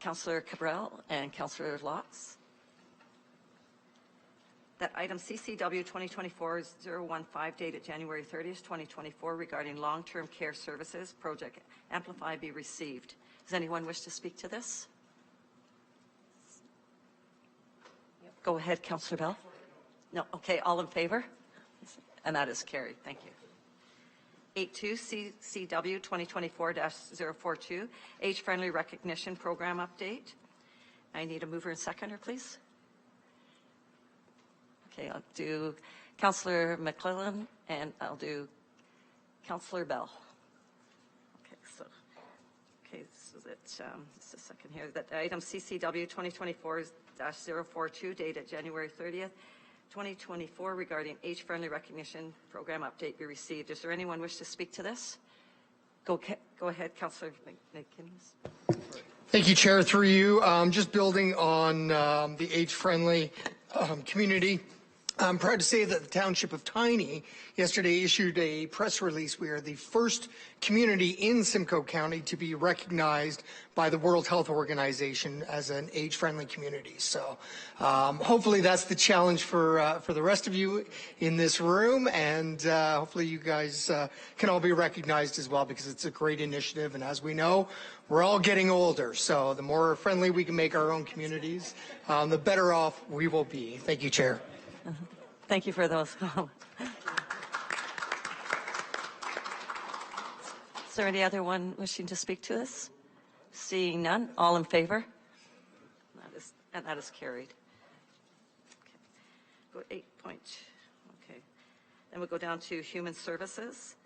Councillor Cabral and Councillor Lotz. That item CCW 2024-015 dated January 30th, 2024 regarding long-term care services Project Amplify be received. Does anyone wish to speak to this? Go ahead, Councillor Bell. No, okay, all in favor? And that is carried. Thank you. 8.2 CCW 2024-042 Age-Friendly Recognition Program Update. I need a mover and seconder, please. Okay, I'll do Councillor McClellan and I'll do Councillor Bell. Okay, so that just a second here. That item CCW 2024-042 dated January 30th, 2024 regarding age-friendly recognition program update be received. Is there anyone wish to speak to this? Go ahead, Councillor McKinnis.
Thank you, Chair. Through you, just building on the age-friendly community. I'm proud to say that the Township of Tiny yesterday issued a press release. We are the first community in Simcoe County to be recognized by the World Health Organization as an age-friendly community. So hopefully that's the challenge for the rest of you in this room, and hopefully you guys can all be recognized as well, because it's a great initiative. And as we know, we're all getting older, so the more friendly we can make our own communities, the better off we will be. Thank you, Chair.
Thank you for those. Is there any other one wishing to speak to this? Seeing none, all in favor? And that is carried. Okay. Go 8 point. Okay. Then we'll go down to Human Services.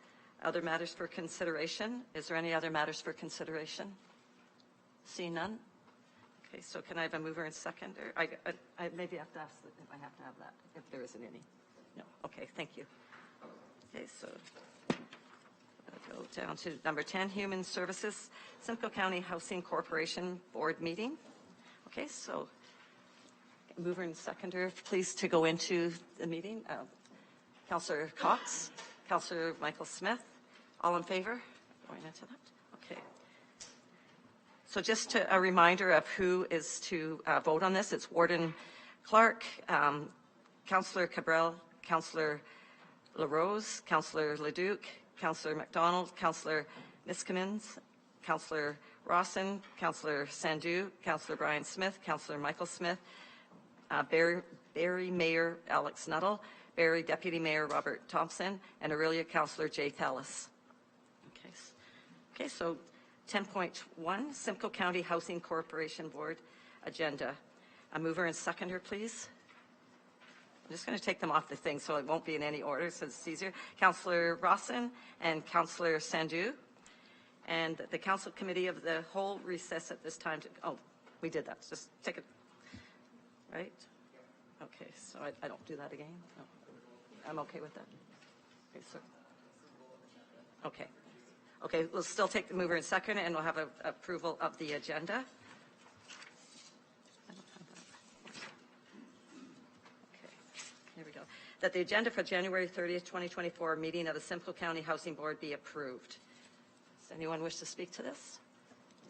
Other matters for consideration. Is there any other matters for consideration? Seeing none. Okay, so can I have a mover and seconder? I maybe have to ask if I have to have that, if there isn't any. No. Okay, thank you. Okay, so I'll go down to number 10, Human Services, Simcoe County Housing Corporation Board meeting. Okay, so mover and seconder, please, to go into the meeting. Councillor Cox, Councillor Michael Smith, all in favor? Going into that? Okay. So just a reminder of who is to vote on this. It's Warden Clark, Councillor Cabral, Councillor LaRose, Councillor Leduc, Councillor McDonald, Councillor Niskimins, Councillor Rawson, Councillor Sandu, Councillor Brian Smith, Councillor Michael Smith, Barry Mayor Alex Nuttall, Barry Deputy Mayor Robert Thompson, and Aurelia Councillor Jay Thallis. Okay, so 10.1, Simcoe County Housing Corporation Board agenda. A mover and seconder, please. I'm just going to take them off the thing so it won't be in any order, so it's easier. Councillor Rawson and Councillor Sandu. And the Council Committee of the whole recess at this time. We did that. Just take it. Right? Okay, so I don't do that again? No. I'm okay with that. Okay, so. Okay. Okay, we'll still take the mover and seconder, and we'll have a approval of the agenda. Okay, here we go. That the agenda for January 30th, 2024 meeting of the Simcoe County Housing Board be approved. Does anyone wish to speak to this?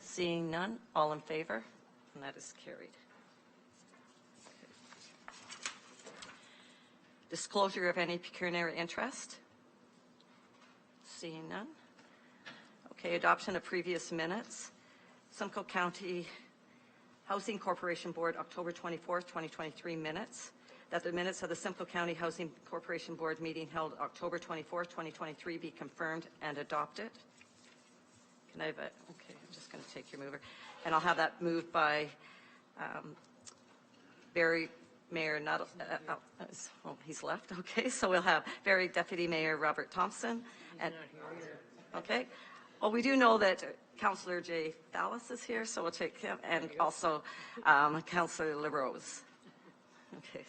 Seeing none, all in favor? And that is carried. Okay. Disclosure of any pecuniary interest? Seeing none. Okay, adoption of previous minutes. Simcoe County Housing Corporation Board, October 24th, 2023 minutes. That the minutes of the Simcoe County Housing Corporation Board meeting held October 24th, 2023 be confirmed and adopted. Can I have okay, I'm just going to take your mover. And I'll have that moved by Barry Mayor Nuttall. He's left. Okay, so we'll have Barry Deputy Mayor Robert Thompson. And, okay. Well, we do know that Councillor Jay Fallis is here, so we'll take him, and also Councillor LaRose. Okay.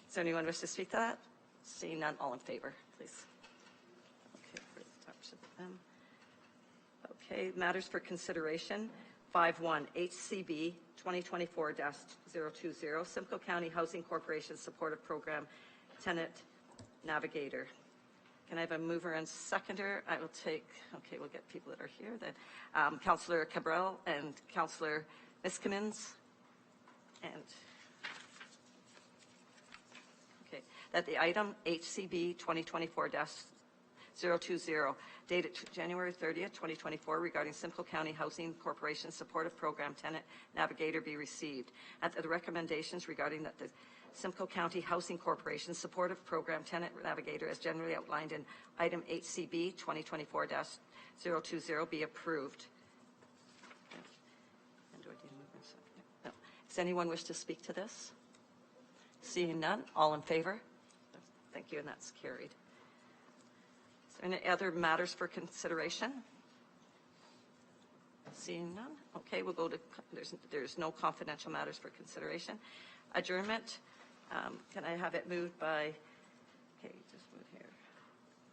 Does anyone wish to speak to that? Seeing none, all in favor, please. Okay, for the adoption of them. Okay, matters for consideration. 5.1 HCB 2024-020 Simcoe County Housing Corporation Supportive Program Tenant Navigator. Can I have a mover and seconder? I will take, okay, we'll get people that are here then. Councillor Cabral and Councillor Miskimins. And, okay, that the item HCB 2024-020 dated January 30th, 2024 regarding Simcoe County Housing Corporation Supportive Program Tenant Navigator be received. And the recommendations regarding that the Simcoe County Housing Corporation Supportive Program Tenant Navigator as generally outlined in item HCB 2024-020 be approved. No. Does anyone wish to speak to this? Seeing none, all in favor? Thank you, and that's carried. Is there any other matters for consideration? Seeing none, okay, we'll go to, there's no confidential matters for consideration. Adjournment. Can I have it moved by, okay, just move here,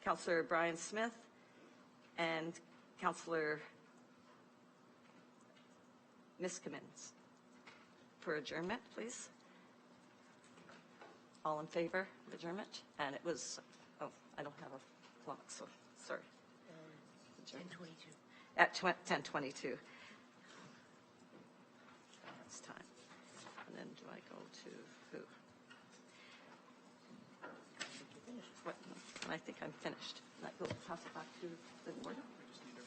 Councillor Brian Smith and Councillor Miskimins for adjournment, please. All in favor of adjournment? And it was, oh, I don't have a clock, so sorry. 10:22. At 10:22. That's time. And then do I go to who? What? I think I'm finished. I go pass it back to the board?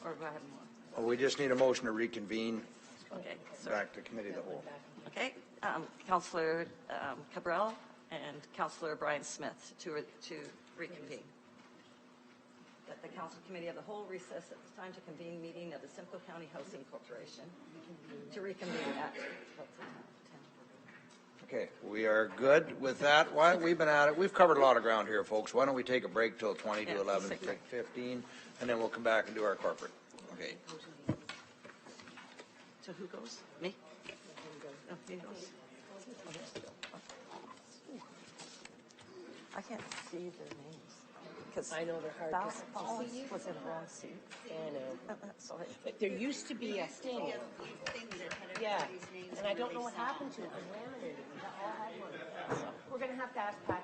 Or do I have more?
Well, we just need a motion to reconvene.
Okay. Sorry.
Back to committee of the whole.
Okay. Councillor Cabral and Councillor Brian Smith to reconvene. That the Council Committee of the Whole recess at this time to convene meeting of the Simcoe County Housing Corporation to reconvene at 10.
Okay, we are good with that. Why we've been at it. We've covered a lot of ground here, folks. Why don't we take a break till 20 to 11, take 15, and then we'll come back and do our corporate. Okay.
So who goes? Me? Oh, he goes. I can't see their names.
I know they're hard.
That was in the wrong seat.
I know.
Sorry.
But there used to be a thing. Yeah. And I don't know what happened to it. So we're going to have to ask Pat.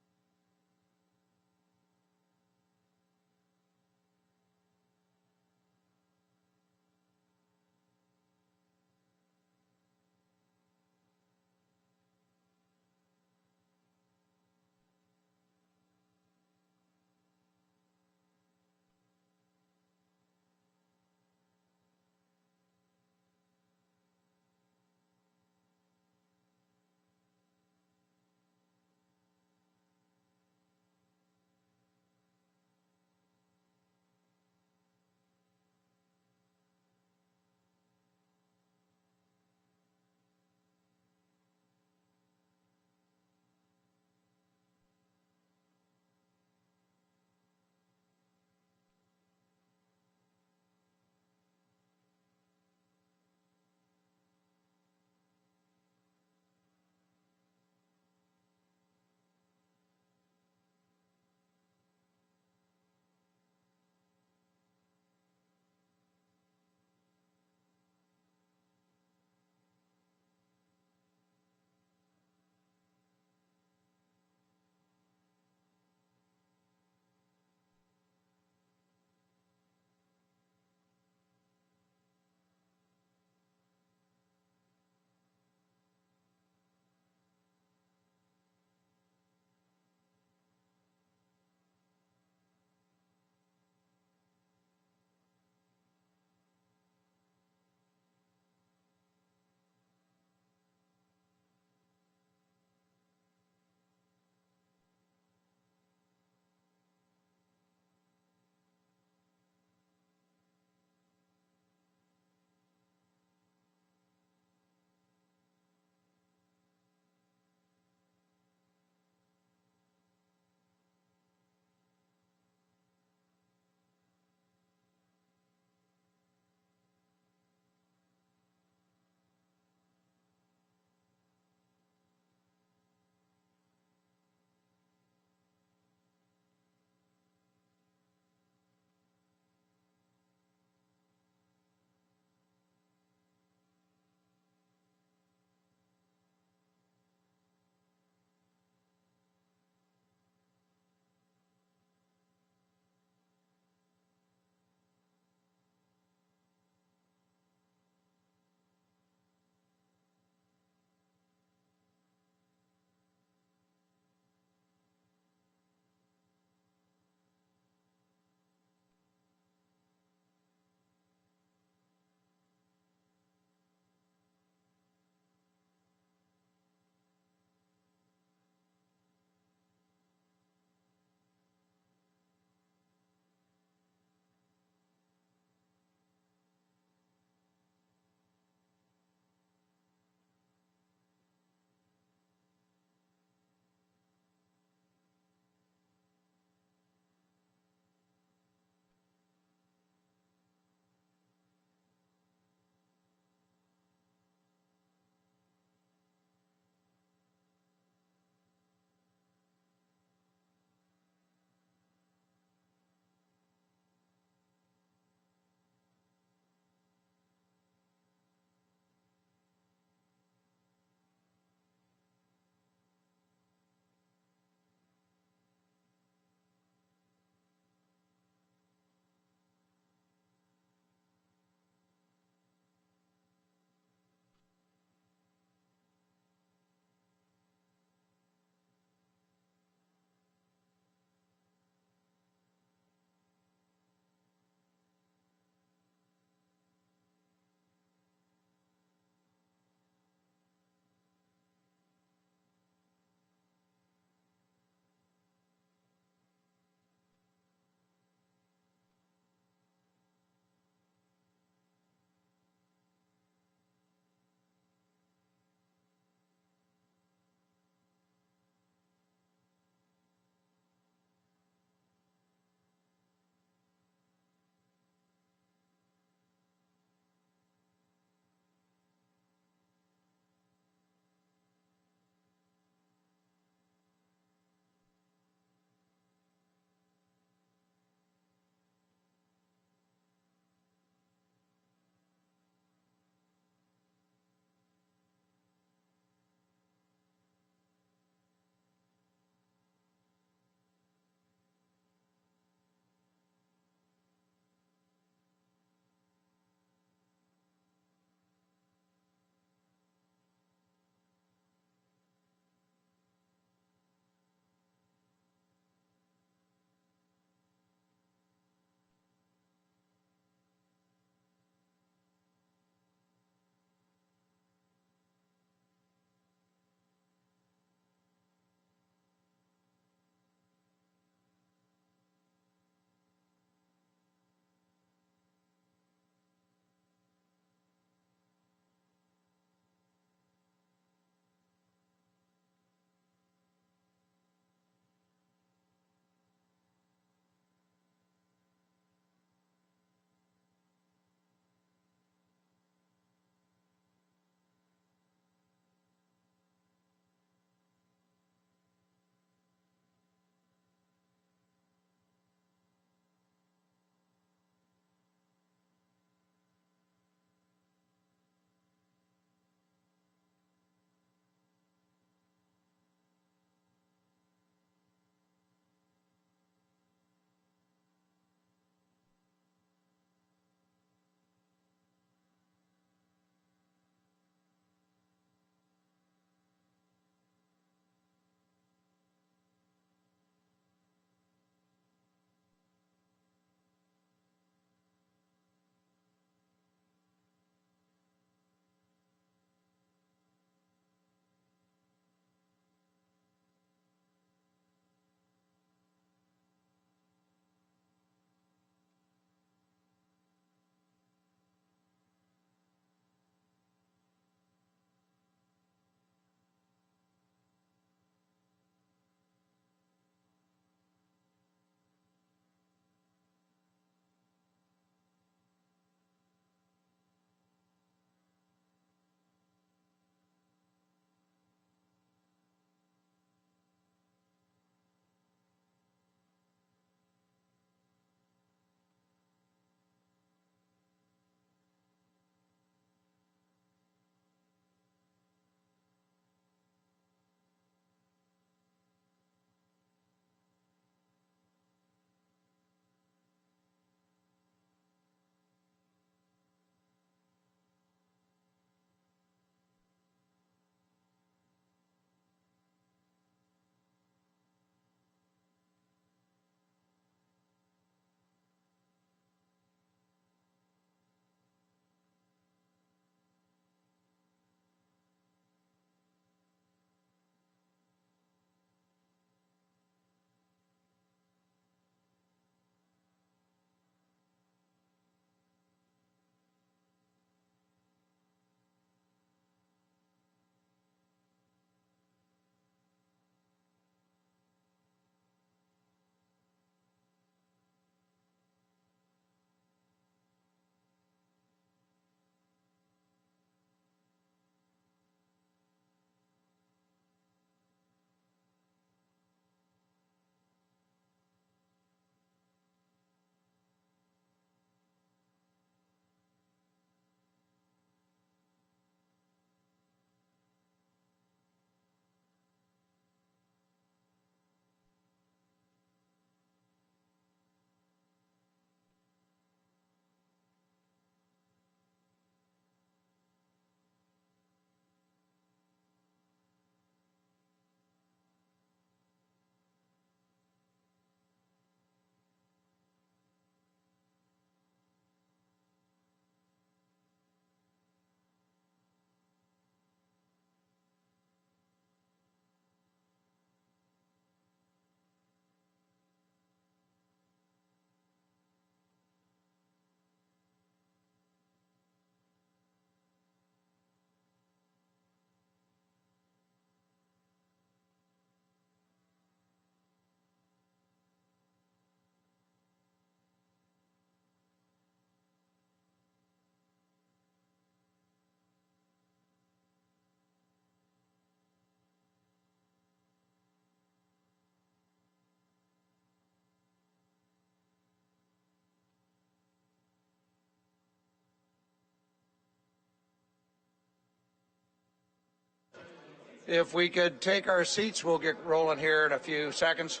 If we could take our seats, we'll get rolling here in a few seconds.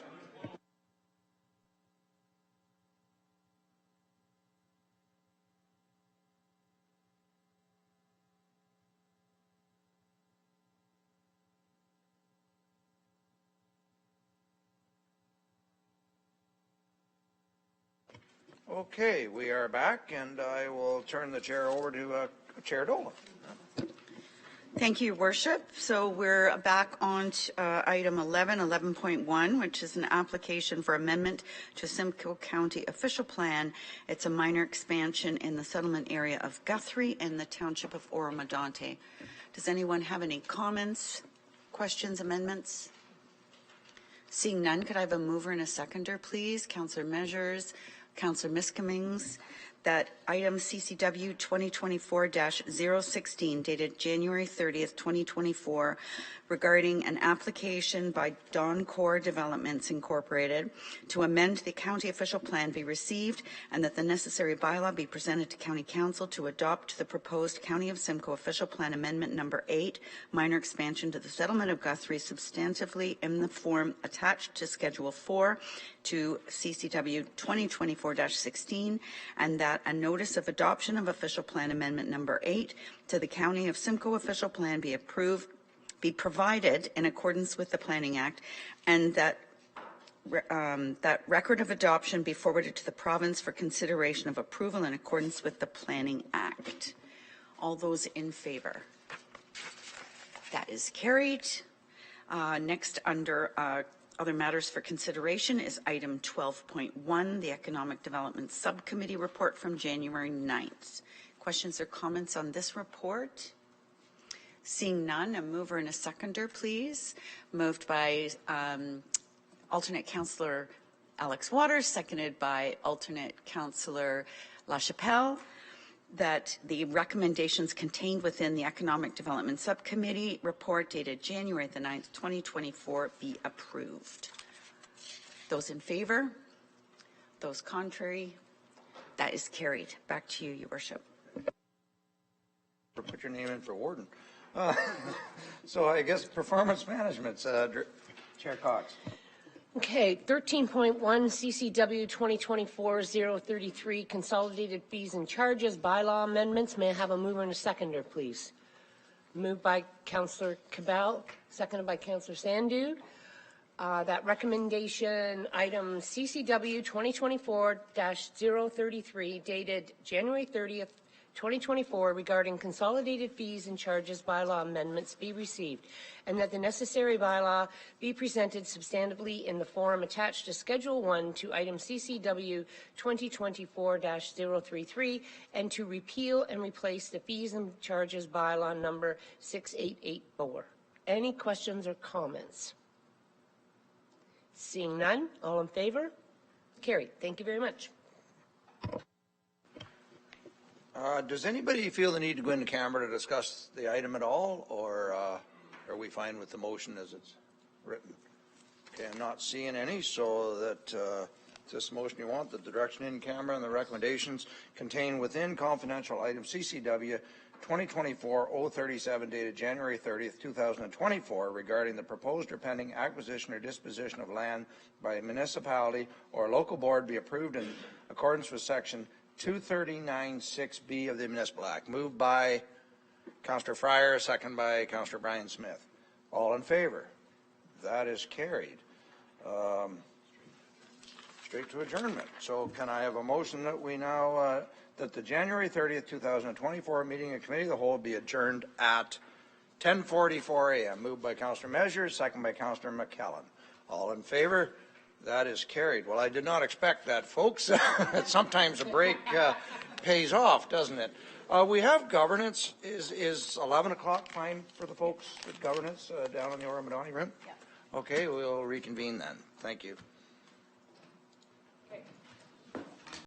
Okay, we are back, and I will turn the chair over to Chair Dolan.
Thank you, Your Worship. So we're back on item 11.1, which is an application for amendment to Simcoe County official plan. It's a minor expansion in the settlement area of Guthrie in the township of Oro-Medonte. Does anyone have any comments, questions, amendments? Seeing none, could I have a mover and a seconder, please? Councillor Measures, Councillor Miscummings, that item CCW 2024-016 dated January 30th, 2024 regarding an application by Doncor Developments Incorporated to amend the county official plan be received and that the necessary bylaw be presented to County Council to adopt the proposed County of Simcoe official plan amendment number 8, minor expansion to the settlement of Guthrie substantively in the form attached to Schedule 4 to CCW 2024-16 and that a notice of adoption of official plan amendment number 8 to the County of Simcoe official plan be provided in accordance with the Planning Act, and that that record of adoption be forwarded to the province for consideration of approval in accordance with the Planning Act. All those in favor? That is carried. Next, under other matters for consideration is item 12.1, the Economic Development Subcommittee report from January 9th. Questions or comments on this report? Seeing none, a mover and a seconder, please. Moved by alternate councillor Alex Waters, seconded by alternate councillor LaChapelle, that the recommendations contained within the Economic Development Subcommittee report dated January the 9th, 2024 be approved. Those in favor? Those contrary? That is carried. Back to you, Your Worship.
Put your name in for warden. So I guess performance management, Chair Cox.
Okay, 13.1 CCW 2024-033 consolidated fees and charges bylaw amendments. May I have a mover and a seconder, please? Moved by Councillor Cabal, seconded by Councillor Sandu. That recommendation item CCW 2024-033 dated January 30th, 2024 regarding consolidated fees and charges bylaw amendments be received and that the necessary bylaw be presented substantively in the form attached to Schedule 1 to item CCW 2024-033 and to repeal and replace the fees and charges bylaw number 6884. Any questions or comments? Seeing none, all in favor? Carried. Thank you very much.
Does anybody feel the need to go into camera to discuss the item at all, or are we fine with the motion as it's written? Okay, I'm not seeing any, so that this motion you want, that the direction in camera and the recommendations contained within confidential item CCW 2024-037 dated January 30th, 2024 regarding the proposed or pending acquisition or disposition of land by a municipality or a local board be approved in accordance with section 239(6)B of the Municipal Act. Moved by Councillor Fryer, second by Councillor Brian Smith. All in favor? That is carried. Straight to adjournment. So can I have a motion that we now, that the January 30th, 2024 meeting of Committee of the Whole be adjourned at 10:44 a.m. Moved by Councillor Measures, second by Councillor McKellen. All in favor? That is carried. Well, I did not expect that, folks. Sometimes a break pays off, doesn't it? We have governance. Is 11 o'clock fine for the folks with governance down in the Oro-Medonte room? Yeah. Okay, we'll reconvene then. Thank you.